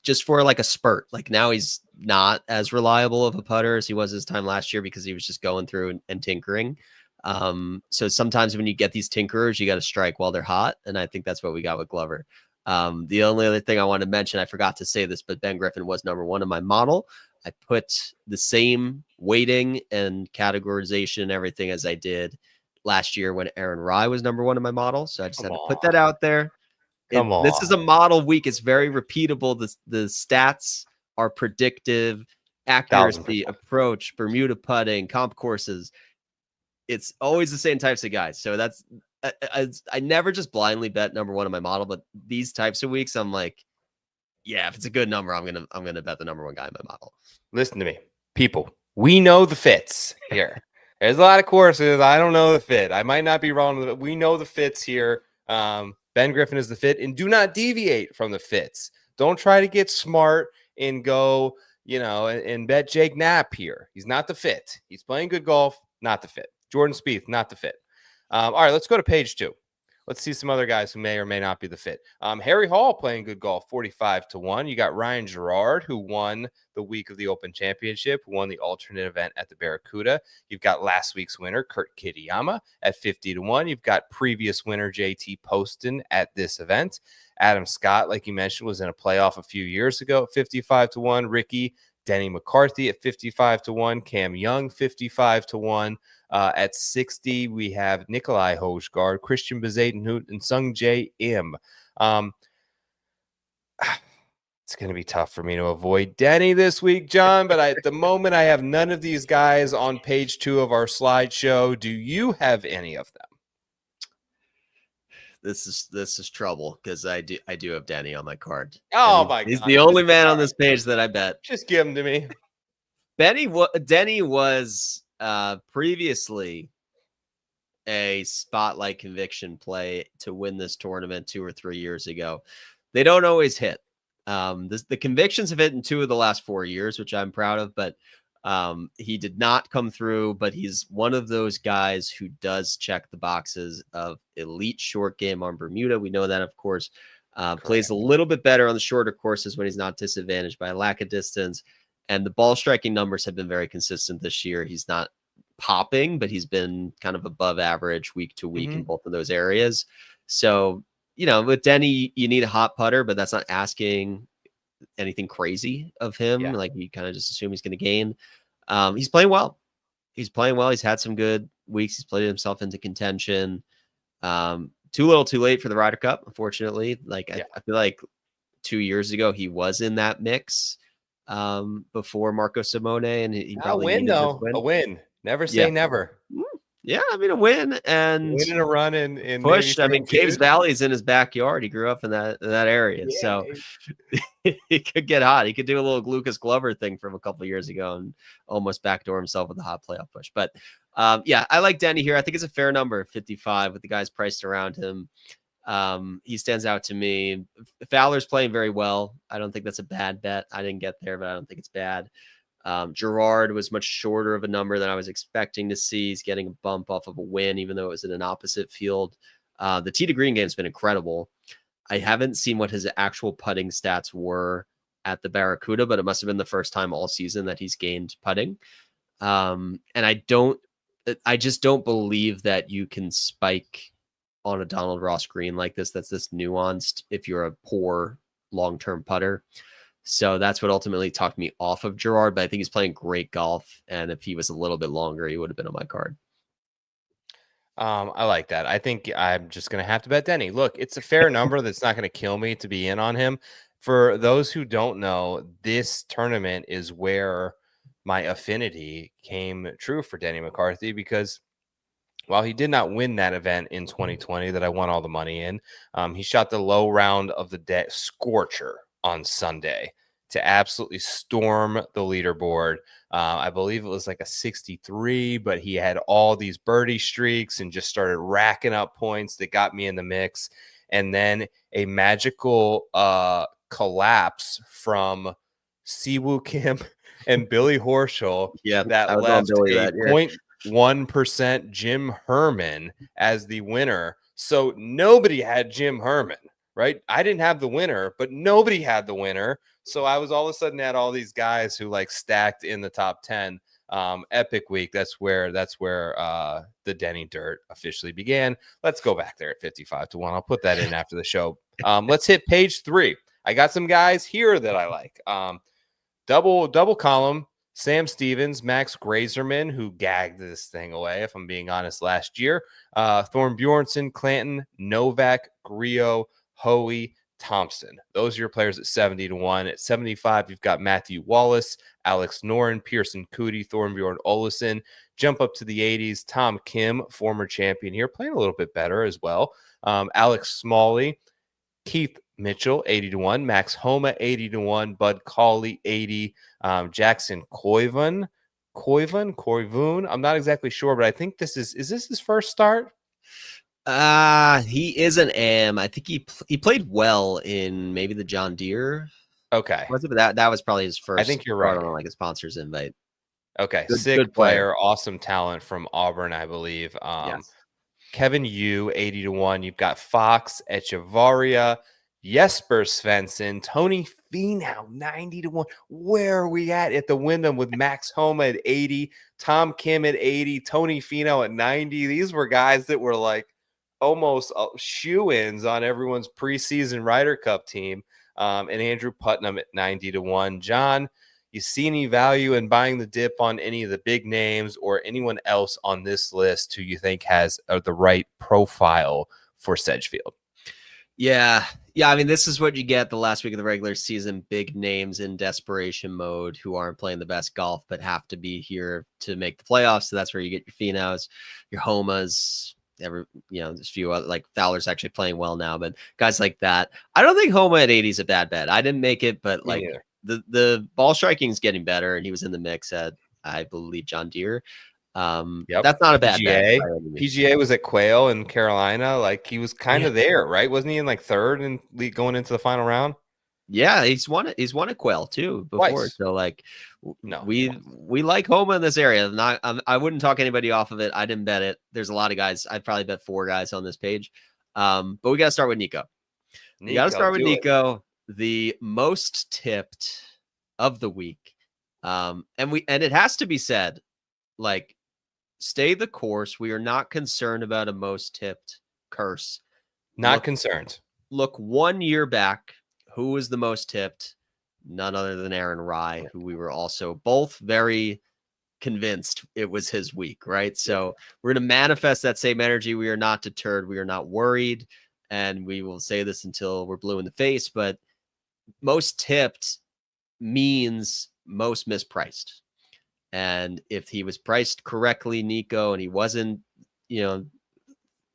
just for like a spurt. Like now he's not as reliable of a putter as he was this time last year because he was just going through and tinkering. So sometimes when you get these tinkerers, you got to strike while they're hot. And I think that's what we got with Glover. The only other thing I want to mention, I forgot to say this, but Ben Griffin was number 1 in my model. I put the same weighting and categorization and everything as I did last year when Aaron Rai was number 1 in my model. So I just had to put that out there. This is a model week. It's very repeatable. The stats are predictive, accuracy, approach, Bermuda putting, comp courses. It's always the same types of guys. So that's, I never just blindly bet number 1 in my model, but these types of weeks, I'm like, yeah, if it's a good number, I'm going to bet the number 1 guy in my model. Listen to me, people. We know the fits here. There's a lot of courses. I don't know the fit. I might not be wrong, but we know the fits here. Ben Griffin is the fit, and do not deviate from the fits. Don't try to get smart and go, and bet Jake Knapp here. He's not the fit. He's playing good golf, not the fit. Jordan Spieth, not the fit. All right, let's go to page 2. Let's see some other guys who may or may not be the fit. Harry Hall playing good golf, 45-1. You got Ryan Gerard, who won the week of the Open Championship, who won the alternate event at the Barracuda. You've got last week's winner, Kurt Kitayama, at 50-1. You've got previous winner, JT Poston, at this event. Adam Scott, like you mentioned, was in a playoff a few years ago at 55-1. Ricky, Denny McCarthy at 55-1. Cam Young, 55-1. At 60, we have Nikolai Hojgaard, Christian Bezadenhout, and Sung Jae Im. It's going to be tough for me to avoid Denny this week, John, but at the moment I have none of these guys on page 2 of our slideshow. Do you have any of them? This is trouble because I do have Denny on my card. Oh my God. He's the only man on this page that I bet. Just give him to me. Denny was previously a spotlight conviction play to win this tournament 2 or 3 years ago. They don't always hit. The convictions have hit in 2 of the last 4 years, which I'm proud of, but he did not come through. But he's one of those guys who does check the boxes of elite short game on Bermuda. We know that, of course. Plays a little bit better on the shorter courses when he's not disadvantaged by a lack of distance. And the ball striking numbers have been very consistent this year. He's not popping, but he's been kind of above average week to week in Mhm. both of those areas. So, with Denny, you need a hot putter, but that's not asking anything crazy of him. Yeah. Like, you kind of just assume he's going to gain. He's playing well. He's playing well. He's had some good weeks. He's played himself into contention. Too little, too late for the Ryder Cup, unfortunately. Like, I feel like 2 years ago he was in that mix before Marco Simone, and he A probably win, needed this though. win. A win. Never Yeah. say never. Yeah, I mean, a win and Win and a run in pushed. I maybe mean, Caves Valley is in his backyard. He grew up in that area, Yeah. so he could get hot. He could do a little Lucas Glover thing from a couple of years ago and almost backdoor himself with a hot playoff push. But yeah, I like Denny here. I think it's a fair number, 55, with the guys priced around him. He stands out to me. Fowler's playing very well. I don't think that's a bad bet. I didn't get there, but I don't think it's bad. Gerard was much shorter of a number than I was expecting to see. He's getting a bump off of a win, even though it was in an opposite field. The tee to green game has been incredible. I haven't seen what his actual putting stats were at the Barracuda, but it must have been the first time all season that he's gained putting. And I just don't believe that you can spike on a Donald Ross green like this. That's this nuanced if you're a poor long-term putter. So that's what ultimately talked me off of Gerard, but I think he's playing great golf. And if he was a little bit longer, he would have been on my card. I like that. I think I'm just going to have to bet Denny. Look, it's a fair number that's not going to kill me to be in on him. For those who don't know, this tournament is where my affinity came true for Denny McCarthy, because while he did not win that event in 2020 that I won all the money in, he shot the low round of the day scorcher on Sunday to absolutely storm the leaderboard. I believe it was like a 63, but he had all these birdie streaks and just started racking up points that got me in the mix. And then a magical collapse from Siwoo Kim and Billy Horschel that left a 0.1% Jim Herman as the winner. So nobody had Jim Herman, right? I didn't have the winner, but nobody had the winner. So I was all of a sudden at all these guys who like stacked in the top 10. Epic week. That's where the Denny dirt officially began. Let's go back there at 55-1. I'll put that in after the show. Let's hit page 3. I got some guys here that I like. Double column. Sam Stevens, Max Grazerman, who gagged this thing away, if I'm being honest, last year. Thorne Bjornsson, Clanton, Novak, Griot, Hoey, Thompson. Those are your players at 70-1. At 75, you've got Matthew Wallace, Alex Noren, Pearson Cootie, Thornbjorn Olesen. Jump up to the 80s. Tom Kim, former champion here, playing a little bit better as well. Alex Smalley, Keith Mitchell, 80-1. Max Homa, 80-1. Bud Cauley, 80. Jackson Koivun. I'm not exactly sure, but I think is this his first start? He is an AM. I think he played well in maybe the John Deere. Okay. Was it? But that was probably his first. I think you're right. On like a sponsor's invite. Okay. Sick player, awesome talent from Auburn, I believe. Yes. Kevin Yu, 80-1. You've got Fox, Echevarria, Jesper Svensson, Tony Finau, 90-1. Where are we at the Wyndham with Max Homa at 80, Tom Kim at 80, Tony Finau at 90? These were guys that were like almost shoe-ins on everyone's preseason Ryder Cup team. And Andrew Putnam at 90-1. John, you see any value in buying the dip on any of the big names or anyone else on this list who you think has the right profile for Sedgefield? Yeah. I mean, this is what you get the last week of the regular season. Big names in desperation mode who aren't playing the best golf, but have to be here to make the playoffs. So that's where you get your Finaus, your Homas, there's a few other, like Fowler's actually playing well now, but guys like that. I don't think Homa at 80 is a bad bet. I didn't make it, but like the ball striking is getting better, and he was in the mix at, I believe, John Deere. That's not a bad bet. PGA was at Quail in Carolina. Like, he was kind of there, right? Wasn't he in like third and going into the final round? Yeah, he's won at Quail too before. Twice. So like, we like Homa in this area. I wouldn't talk anybody off of it. I didn't bet it. There's a lot of guys. I'd probably bet 4 guys on this page. But we got to start with Nico. We got to start with Nico, the most tipped of the week. And it has to be said, like, stay the course. We are not concerned about a most tipped curse. Not concerned. Look 1 year back. Who was the most tipped? None other than Aaron Rye, who we were also both very convinced it was his week, right? So we're going to manifest that same energy. We are not deterred. We are not worried. And we will say this until we're blue in the face, but most tipped means most mispriced. And if he was priced correctly, Nico, and he wasn't,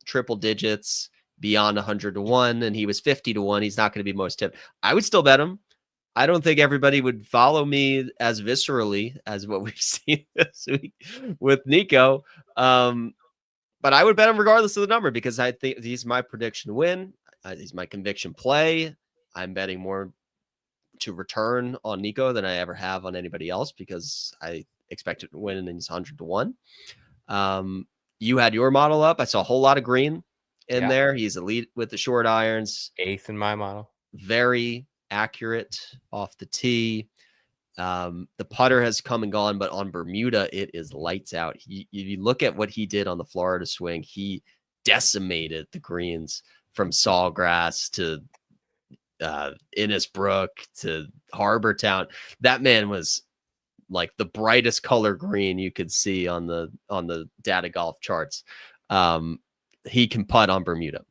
triple digits beyond 100 to 1, and he was 50 to 1, he's not going to be most tipped. I would still bet him. I don't think everybody would follow me as viscerally as what we've seen this week with Nico. But I would bet him regardless of the number, because I think he's my prediction win. He's my conviction play. I'm betting more to return on Nico than I ever have on anybody else, because I expect it to win, and he's 100 to 1. You had your model up. I saw a whole lot of green in there. He's elite with the short irons. 8th in my model. Very accurate off the tee. The putter has come and gone, but on Bermuda, it is lights out. You look at what he did on the Florida swing. He decimated the greens from Sawgrass to Innisbrook to Harbor Town. That man was like the brightest color green you could see on the data golf charts. He can putt on Bermuda.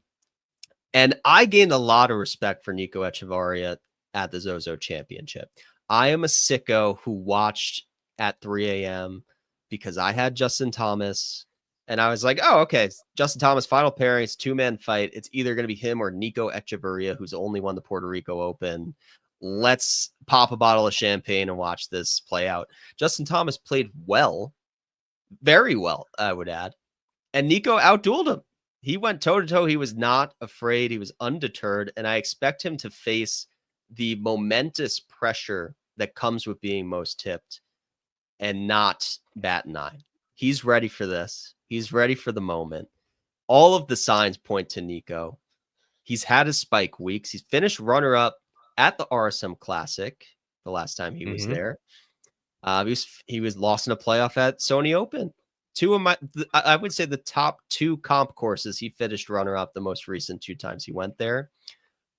And I gained a lot of respect for Nico Echevarria at the Zozo Championship. I am a sicko who watched at 3 a.m. because I had Justin Thomas, and I was like, oh, okay, Justin Thomas, final pairing, it's 2-man fight. It's either going to be him or Nico Echevarria, who's only won the Puerto Rico Open. Let's pop a bottle of champagne and watch this play out. Justin Thomas played well, very well, I would add. And Nico outdueled him. He went toe-to-toe. He was not afraid. He was undeterred. And I expect him to face the momentous pressure that comes with being most tipped and not bat an eye. He's ready for this. He's ready for the moment. All of the signs point to Nico. He's had his spike weeks. He's finished runner-up at the RSM Classic the last time he was there. He was lost in a playoff at Sony Open. I would say the top 2 comp courses, he finished runner-up the most recent 2 times he went there.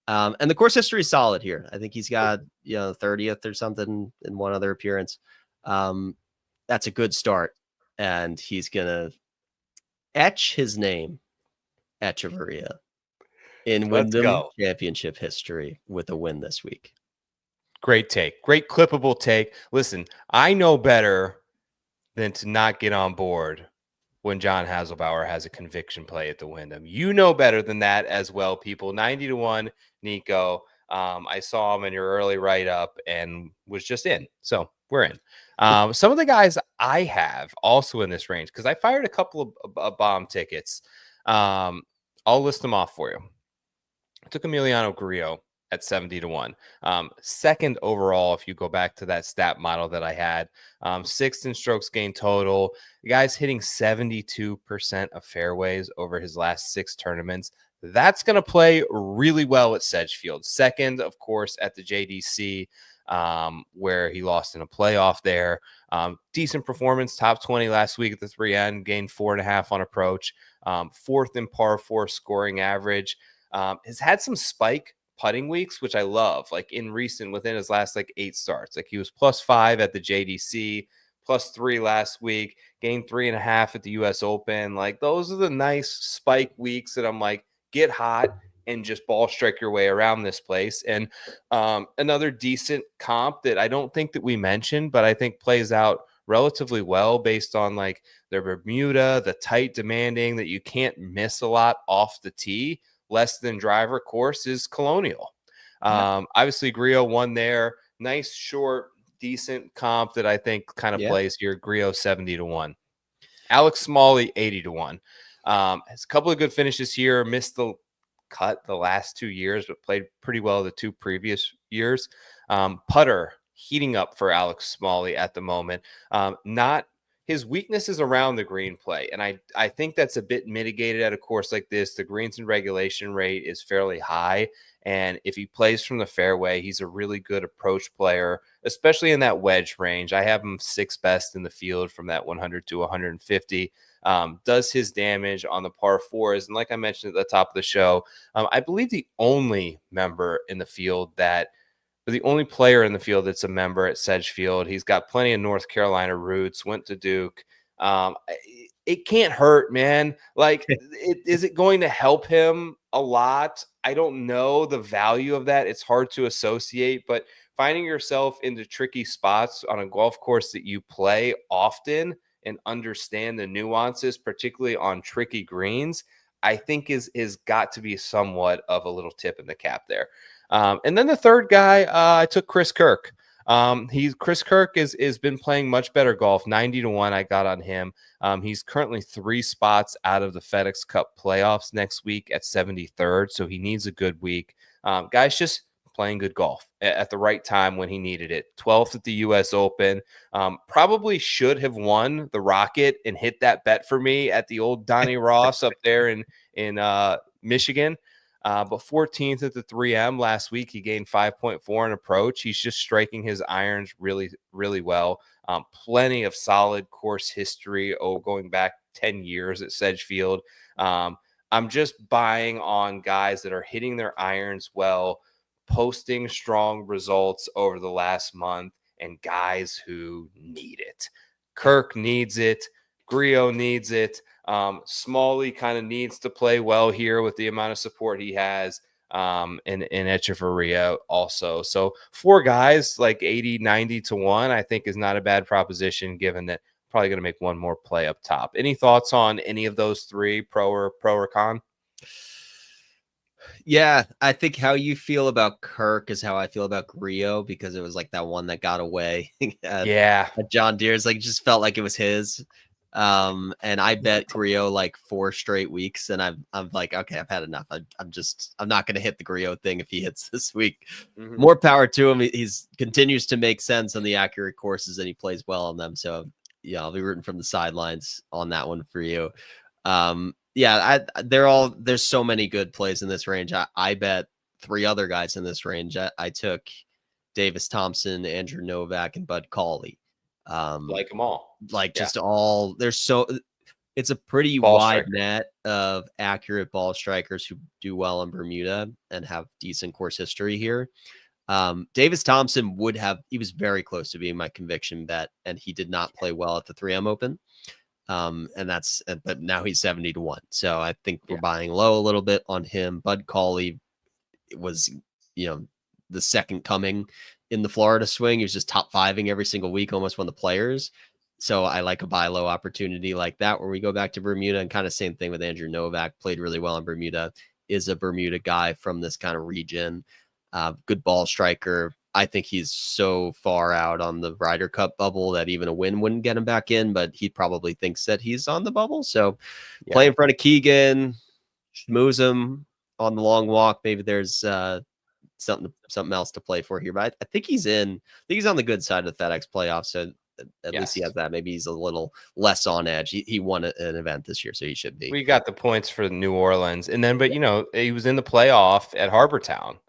And the course history is solid here. I think he's got 30th or something in one other appearance. That's a good start, and he's gonna etch his name, Echevarria, in Wyndham Championship history with a win this week. Great take. Great clippable take. Listen, I know better than to not get on board when John Hasselbauer has a conviction play at the Wyndham. You know better than that as well, people. 90 to 1, Nico. I saw him in your early write-up and was just in. So we're in. Some of the guys I have also in this range, because I fired a couple of bomb tickets. I'll list them off for you. I took Emiliano Grillo at 70 to 1. Second overall, if you go back to that stat model that I had. 6th in strokes gained total. The guy's hitting 72% of fairways over his last 6 tournaments. That's going to play really well at Sedgefield. Second, of course, at the JDC, where he lost in a playoff there. Decent performance, top 20 last week at the 3N, gained 4.5 on approach. 4th in par 4 scoring average. Has had some spike putting weeks, which I love, like within his last 8 starts. Like he was +5 at the JDC, +3 last week, gained 3.5 at the US Open. Like those are the nice spike weeks that I'm like, get hot and just ball strike your way around this place. And another decent comp that I don't think that we mentioned, but I think plays out relatively well based on like their Bermuda, the tight demanding that you can't miss a lot off the tee, less than driver course is Colonial. Obviously Grillo won there. Nice, short, decent comp that I think kind of plays here. Grillo 70 to 1. Alex Smalley 80 to 1. Has a couple of good finishes here. Missed the cut the last 2 years, but played pretty well the 2 previous years. Putter heating up for Alex Smalley at the moment. Not his weakness is around the green play. And I think that's a bit mitigated at a course like this. The greens and regulation rate is fairly high. And if he plays from the fairway, he's a really good approach player, especially in that wedge range. I have him 6th best in the field from that 100 to 150. Does his damage on the par 4s. And like I mentioned at the top of the show, I believe the only member in the field the only player in the field that's a member at Sedgefield. He's got plenty of North Carolina roots, went to Duke. It can't hurt, man. Like, is it going to help him a lot? I don't know the value of that. It's hard to associate, but finding yourself into tricky spots on a golf course that you play often and understand the nuances, particularly on tricky greens, I think is got to be somewhat of a little tip in the cap there. And then the third guy, I took Chris Kirk. Chris Kirk is been playing much better golf. 90-1 I got on him. He's currently 3 spots out of the FedEx Cup playoffs next week at 73rd, so he needs a good week. Guy's just playing good golf at the right time when he needed it. 12th at the U.S. Open. Probably should have won the Rocket and hit that bet for me at the old Donnie Ross up there in Michigan. But 14th at the 3M last week, he gained 5.4 in approach. He's just striking his irons really, really well. Plenty of solid course history going back 10 years at Sedgefield. I'm just buying on guys that are hitting their irons well, posting strong results over the last month, and guys who need it. Kirk needs it. Griot needs it. Smalley kind of needs to play well here with the amount of support he has, and Echeverria also. So 4 guys like 80-90-1, I think is not a bad proposition, given that probably going to make one more play up top. Any thoughts on any of those 3, pro or con? Yeah, I think how you feel about Kirk is how I feel about Griot, because it was like that one that got away. At John Deere's, like, just felt like it was his. And I bet Griot like 4 straight weeks, and I'm like, okay, I've had enough. I'm not going to hit the Griot thing if he hits this week. Mm-hmm. More power to him. He's continues to make sense on the accurate courses, and he plays well on them. So yeah, I'll be rooting from the sidelines on that one for you. There's so many good plays in this range. I bet 3 other guys in this range. I took Davis Thompson, Andrew Novak, and Bud Cauley. Like them all. Just all. It's a pretty wide net of accurate ball strikers who do well in Bermuda and have decent course history here. Davis Thompson he was very close to being my conviction bet, and he did not play well at the 3M Open. But now he's 70-1. So I think we're buying low a little bit on him. Bud Cauley was, the second coming in the Florida swing. He was just top 5ing every single week, almost won the Players. So I like a buy low opportunity like that, where we go back to Bermuda, and kind of same thing with Andrew Novak. Played really well in Bermuda, is a Bermuda guy from this kind of region. Good ball striker. I think he's so far out on the Ryder Cup bubble that even a win wouldn't get him back in, but he probably thinks that he's on the bubble. So play in front of Keegan, schmooze him on the long walk. Maybe there's something else to play for here, but I think he's in. I think he's on the good side of the FedEx playoffs. So at least he has that. Maybe he's a little less on edge. He won an event this year, so he should be. We got the points for New Orleans, and then, but he was in the playoff at Harbor Town,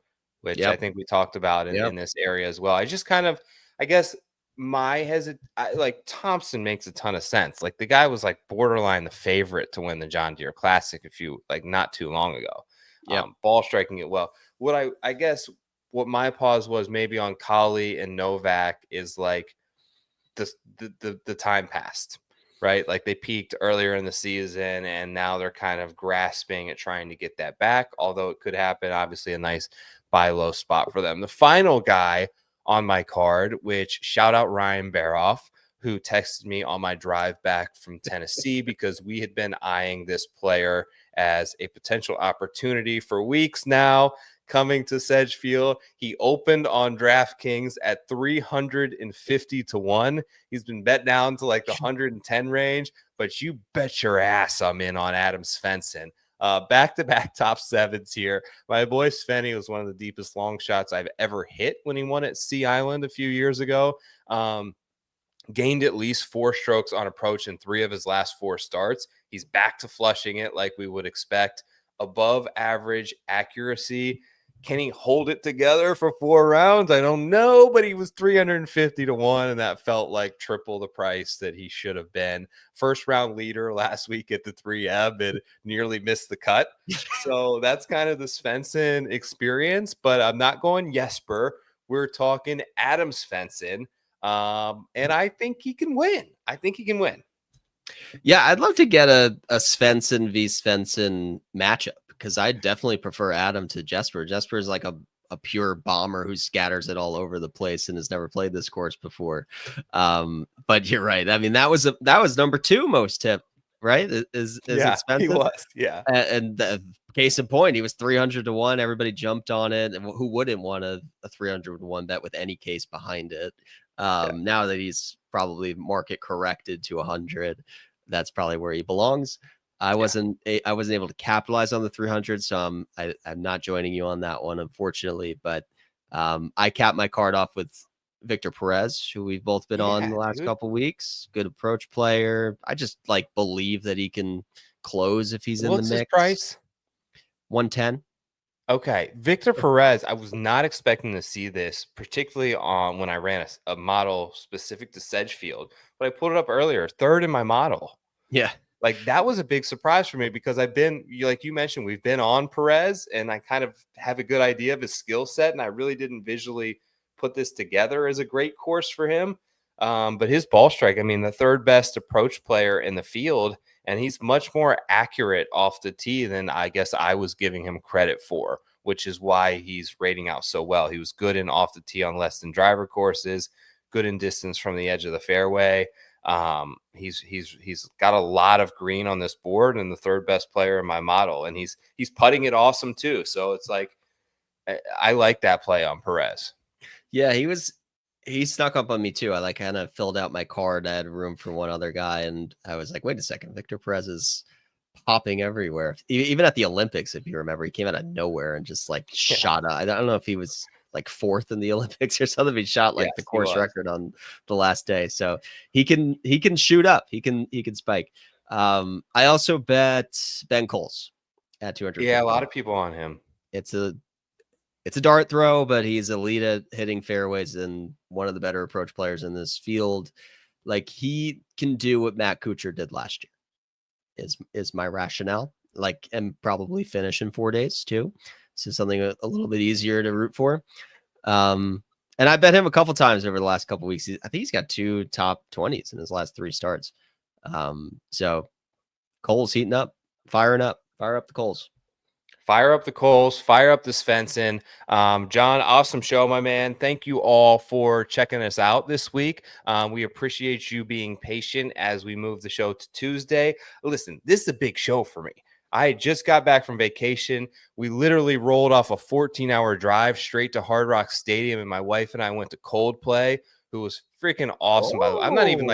which I think we talked about in this area as well. I just kind of, I guess like Thompson makes a ton of sense. Like, the guy was like borderline the favorite to win the John Deere Classic not too long ago. Ball striking it well. What I guess what my pause was maybe on Cauley and Novak is like the time passed, right? Like, they peaked earlier in the season, and now they're kind of grasping at trying to get that back. Although it could happen, obviously a nice buy low spot for them. The final guy on my card, which shout out Ryan Baroff, who texted me on my drive back from Tennessee because we had been eyeing this player as a potential opportunity for weeks now, coming to Sedgefield. He opened on DraftKings at 350-1. He's been bet down to like the 110 range, but you bet your ass I'm in on Adam Svensson. Back-to-back top 7s here. My boy Svenny was one of the deepest long shots I've ever hit when he won at Sea Island a few years ago. gained at least 4 strokes on approach in 3 of his last 4 starts. He's back to flushing it like we would expect. Above average accuracy. Can he hold it together for 4 rounds? I don't know, but he was 350 to 1, and that felt like triple the price that he should have been. First round leader last week at the 3M and nearly missed the cut. So that's kind of the Svensson experience, but I'm not going Jesper. We're talking Adam Svensson. And I think he can win. Yeah, I'd love to get a Svensson v. Svensson matchup because I definitely prefer Adam to Jesper. Jesper is like a pure bomber who scatters it all over the place and has never played this course before. But you're right. I mean, that was number 2 most tip, right? Is yeah, it Svensson? He was, yeah. And the case in point, he was 300 to 1. Everybody jumped on it. And who wouldn't want a 300 to 1 bet with any case behind it? Now that he's probably market corrected to 100, that's probably where he belongs. I wasn't able to capitalize on the 300, so I'm not joining you on that one, unfortunately. But I capped my card off with Victor Perez, who we've both been on the last couple weeks. Good approach player. I just believe that he can close if he's in the mix. What's his price? 110. Okay, Victor Perez. I was not expecting to see this, particularly on when I ran a model specific to Sedgefield, but I pulled it up earlier. 3rd in my model. Yeah. That was a big surprise for me because I've been, like you mentioned, we've been on Perez and I kind of have a good idea of his skill set. And I really didn't visually put this together as a great course for him. But his ball strike, I mean, the 3rd best approach player in the field, and he's much more accurate off the tee than I guess I was giving him credit for, which is why he's rating out so well. He was good in off the tee on less than driver courses, good in distance from the edge of the fairway. He's got a lot of green on this board and the 3rd best player in my model, and he's putting it awesome too. So it's I like that play on Perez. Yeah, he snuck up on me too. I kind of filled out my card. I had room for one other guy, and I was like, wait a second, Victor Perez is popping everywhere. Even at the Olympics, if you remember, he came out of nowhere and just shot up. I don't know if he was 4th in the Olympics or something. He shot the course record on the last day. So he can shoot up. He can spike. I also bet Ben Coles at 200. Yeah, a lot of people on him. It's a dart throw, but he's elite at hitting fairways and one of the better approach players in this field. He can do what Matt Kuchar did last year is my rationale. And probably finish in 4 days too. So something a little bit easier to root for. And I bet him a couple times over the last couple weeks. I think he's got 2 top 20s in his last 3 starts. So Cole's heating up, fire up the Coles. Fire up the Coles, fire up the Svensson. John, awesome show, my man. Thank you all for checking us out this week. We appreciate you being patient as we move the show to Tuesday. Listen, this is a big show for me. I just got back from vacation. We literally rolled off a 14-hour drive straight to Hard Rock Stadium, and my wife and I went to Coldplay, who was freaking awesome, by the way. I'm not even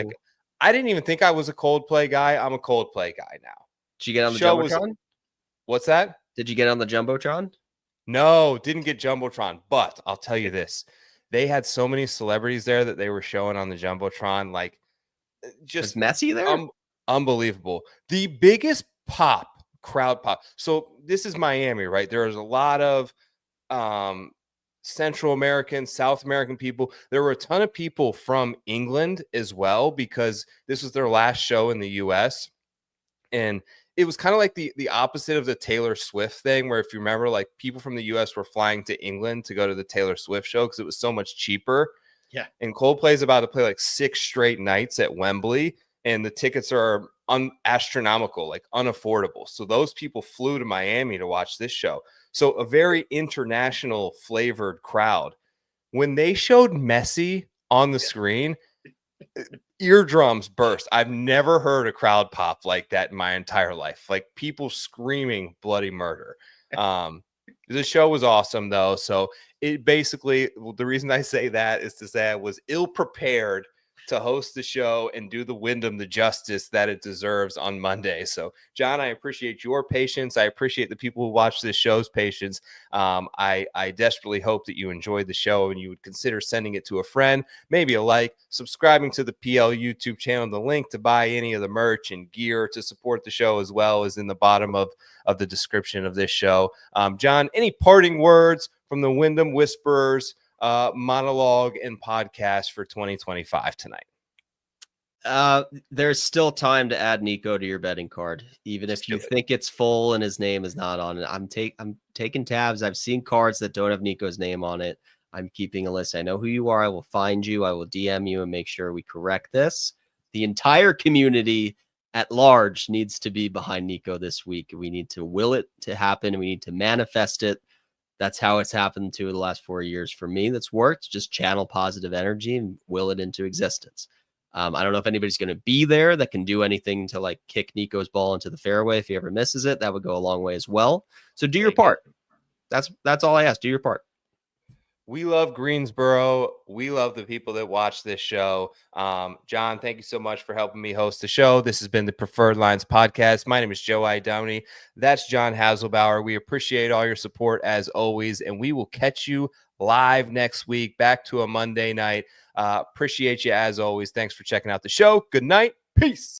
I didn't even think I was a Coldplay guy. I'm a Coldplay guy now. Did you get on the Jumbotron? What's that? Did you get on the Jumbotron? No, didn't get Jumbotron, but I'll tell you this. They had so many celebrities there that they were showing on the Jumbotron, just was Messi there? Unbelievable. The biggest crowd pop. So this is Miami, right? There's a lot of Central American, South American people. There were a ton of people from England as well because this was their last show in the US. And it was kind of like the opposite of the Taylor Swift thing, where if you remember, people from the US were flying to England to go to the Taylor Swift show because it was so much cheaper. Yeah. And Coldplay's about to play 6 straight nights at Wembley, and the tickets are astronomical, unaffordable. So those people flew to Miami to watch this show. So a very international flavored crowd. When they showed Messi on the screen, eardrums burst. I've never heard a crowd pop like that in my entire life. People screaming bloody murder. The show was awesome though. So it basically, the reason I say that is to say I was ill prepared to host the show and do the Wyndham the justice that it deserves on Monday. So, John, I appreciate your patience. I appreciate the people who watch this show's patience. I desperately hope that you enjoyed the show and you would consider sending it to a friend, maybe a like, subscribing to the PL YouTube channel. The link to buy any of the merch and gear to support the show as well is in the bottom of the description of this show. John, any parting words from the Wyndham Whisperers monologue and podcast for 2025 tonight? There's still time to add Nico to your betting card, even if you think it's full and his name is not on it. I'm taking tabs. I've seen cards that don't have Nico's name on it. I'm keeping a list. I know who you are. I will find you. I will DM you and make sure we correct this. The entire community at large needs to be behind Nico this week. We need to will it to happen. We need to manifest it. That's how it's happened to the last 4 years for me. That's worked. Just channel positive energy and will it into existence. I don't know if anybody's going to be there that can do anything to like kick Nico's ball into the fairway if he ever misses it. That would go a long way as well. So do your part. That's all I ask. Do your part. We love Greensboro. We love the people that watch this show. John, thank you so much for helping me host the show. This has been the Preferred Lines podcast. My name is Joe I. Downey. That's John Haselbauer. We appreciate all your support as always, and we will catch you live next week, back to a Monday night. Appreciate you as always. Thanks for checking out the show. Good night. Peace.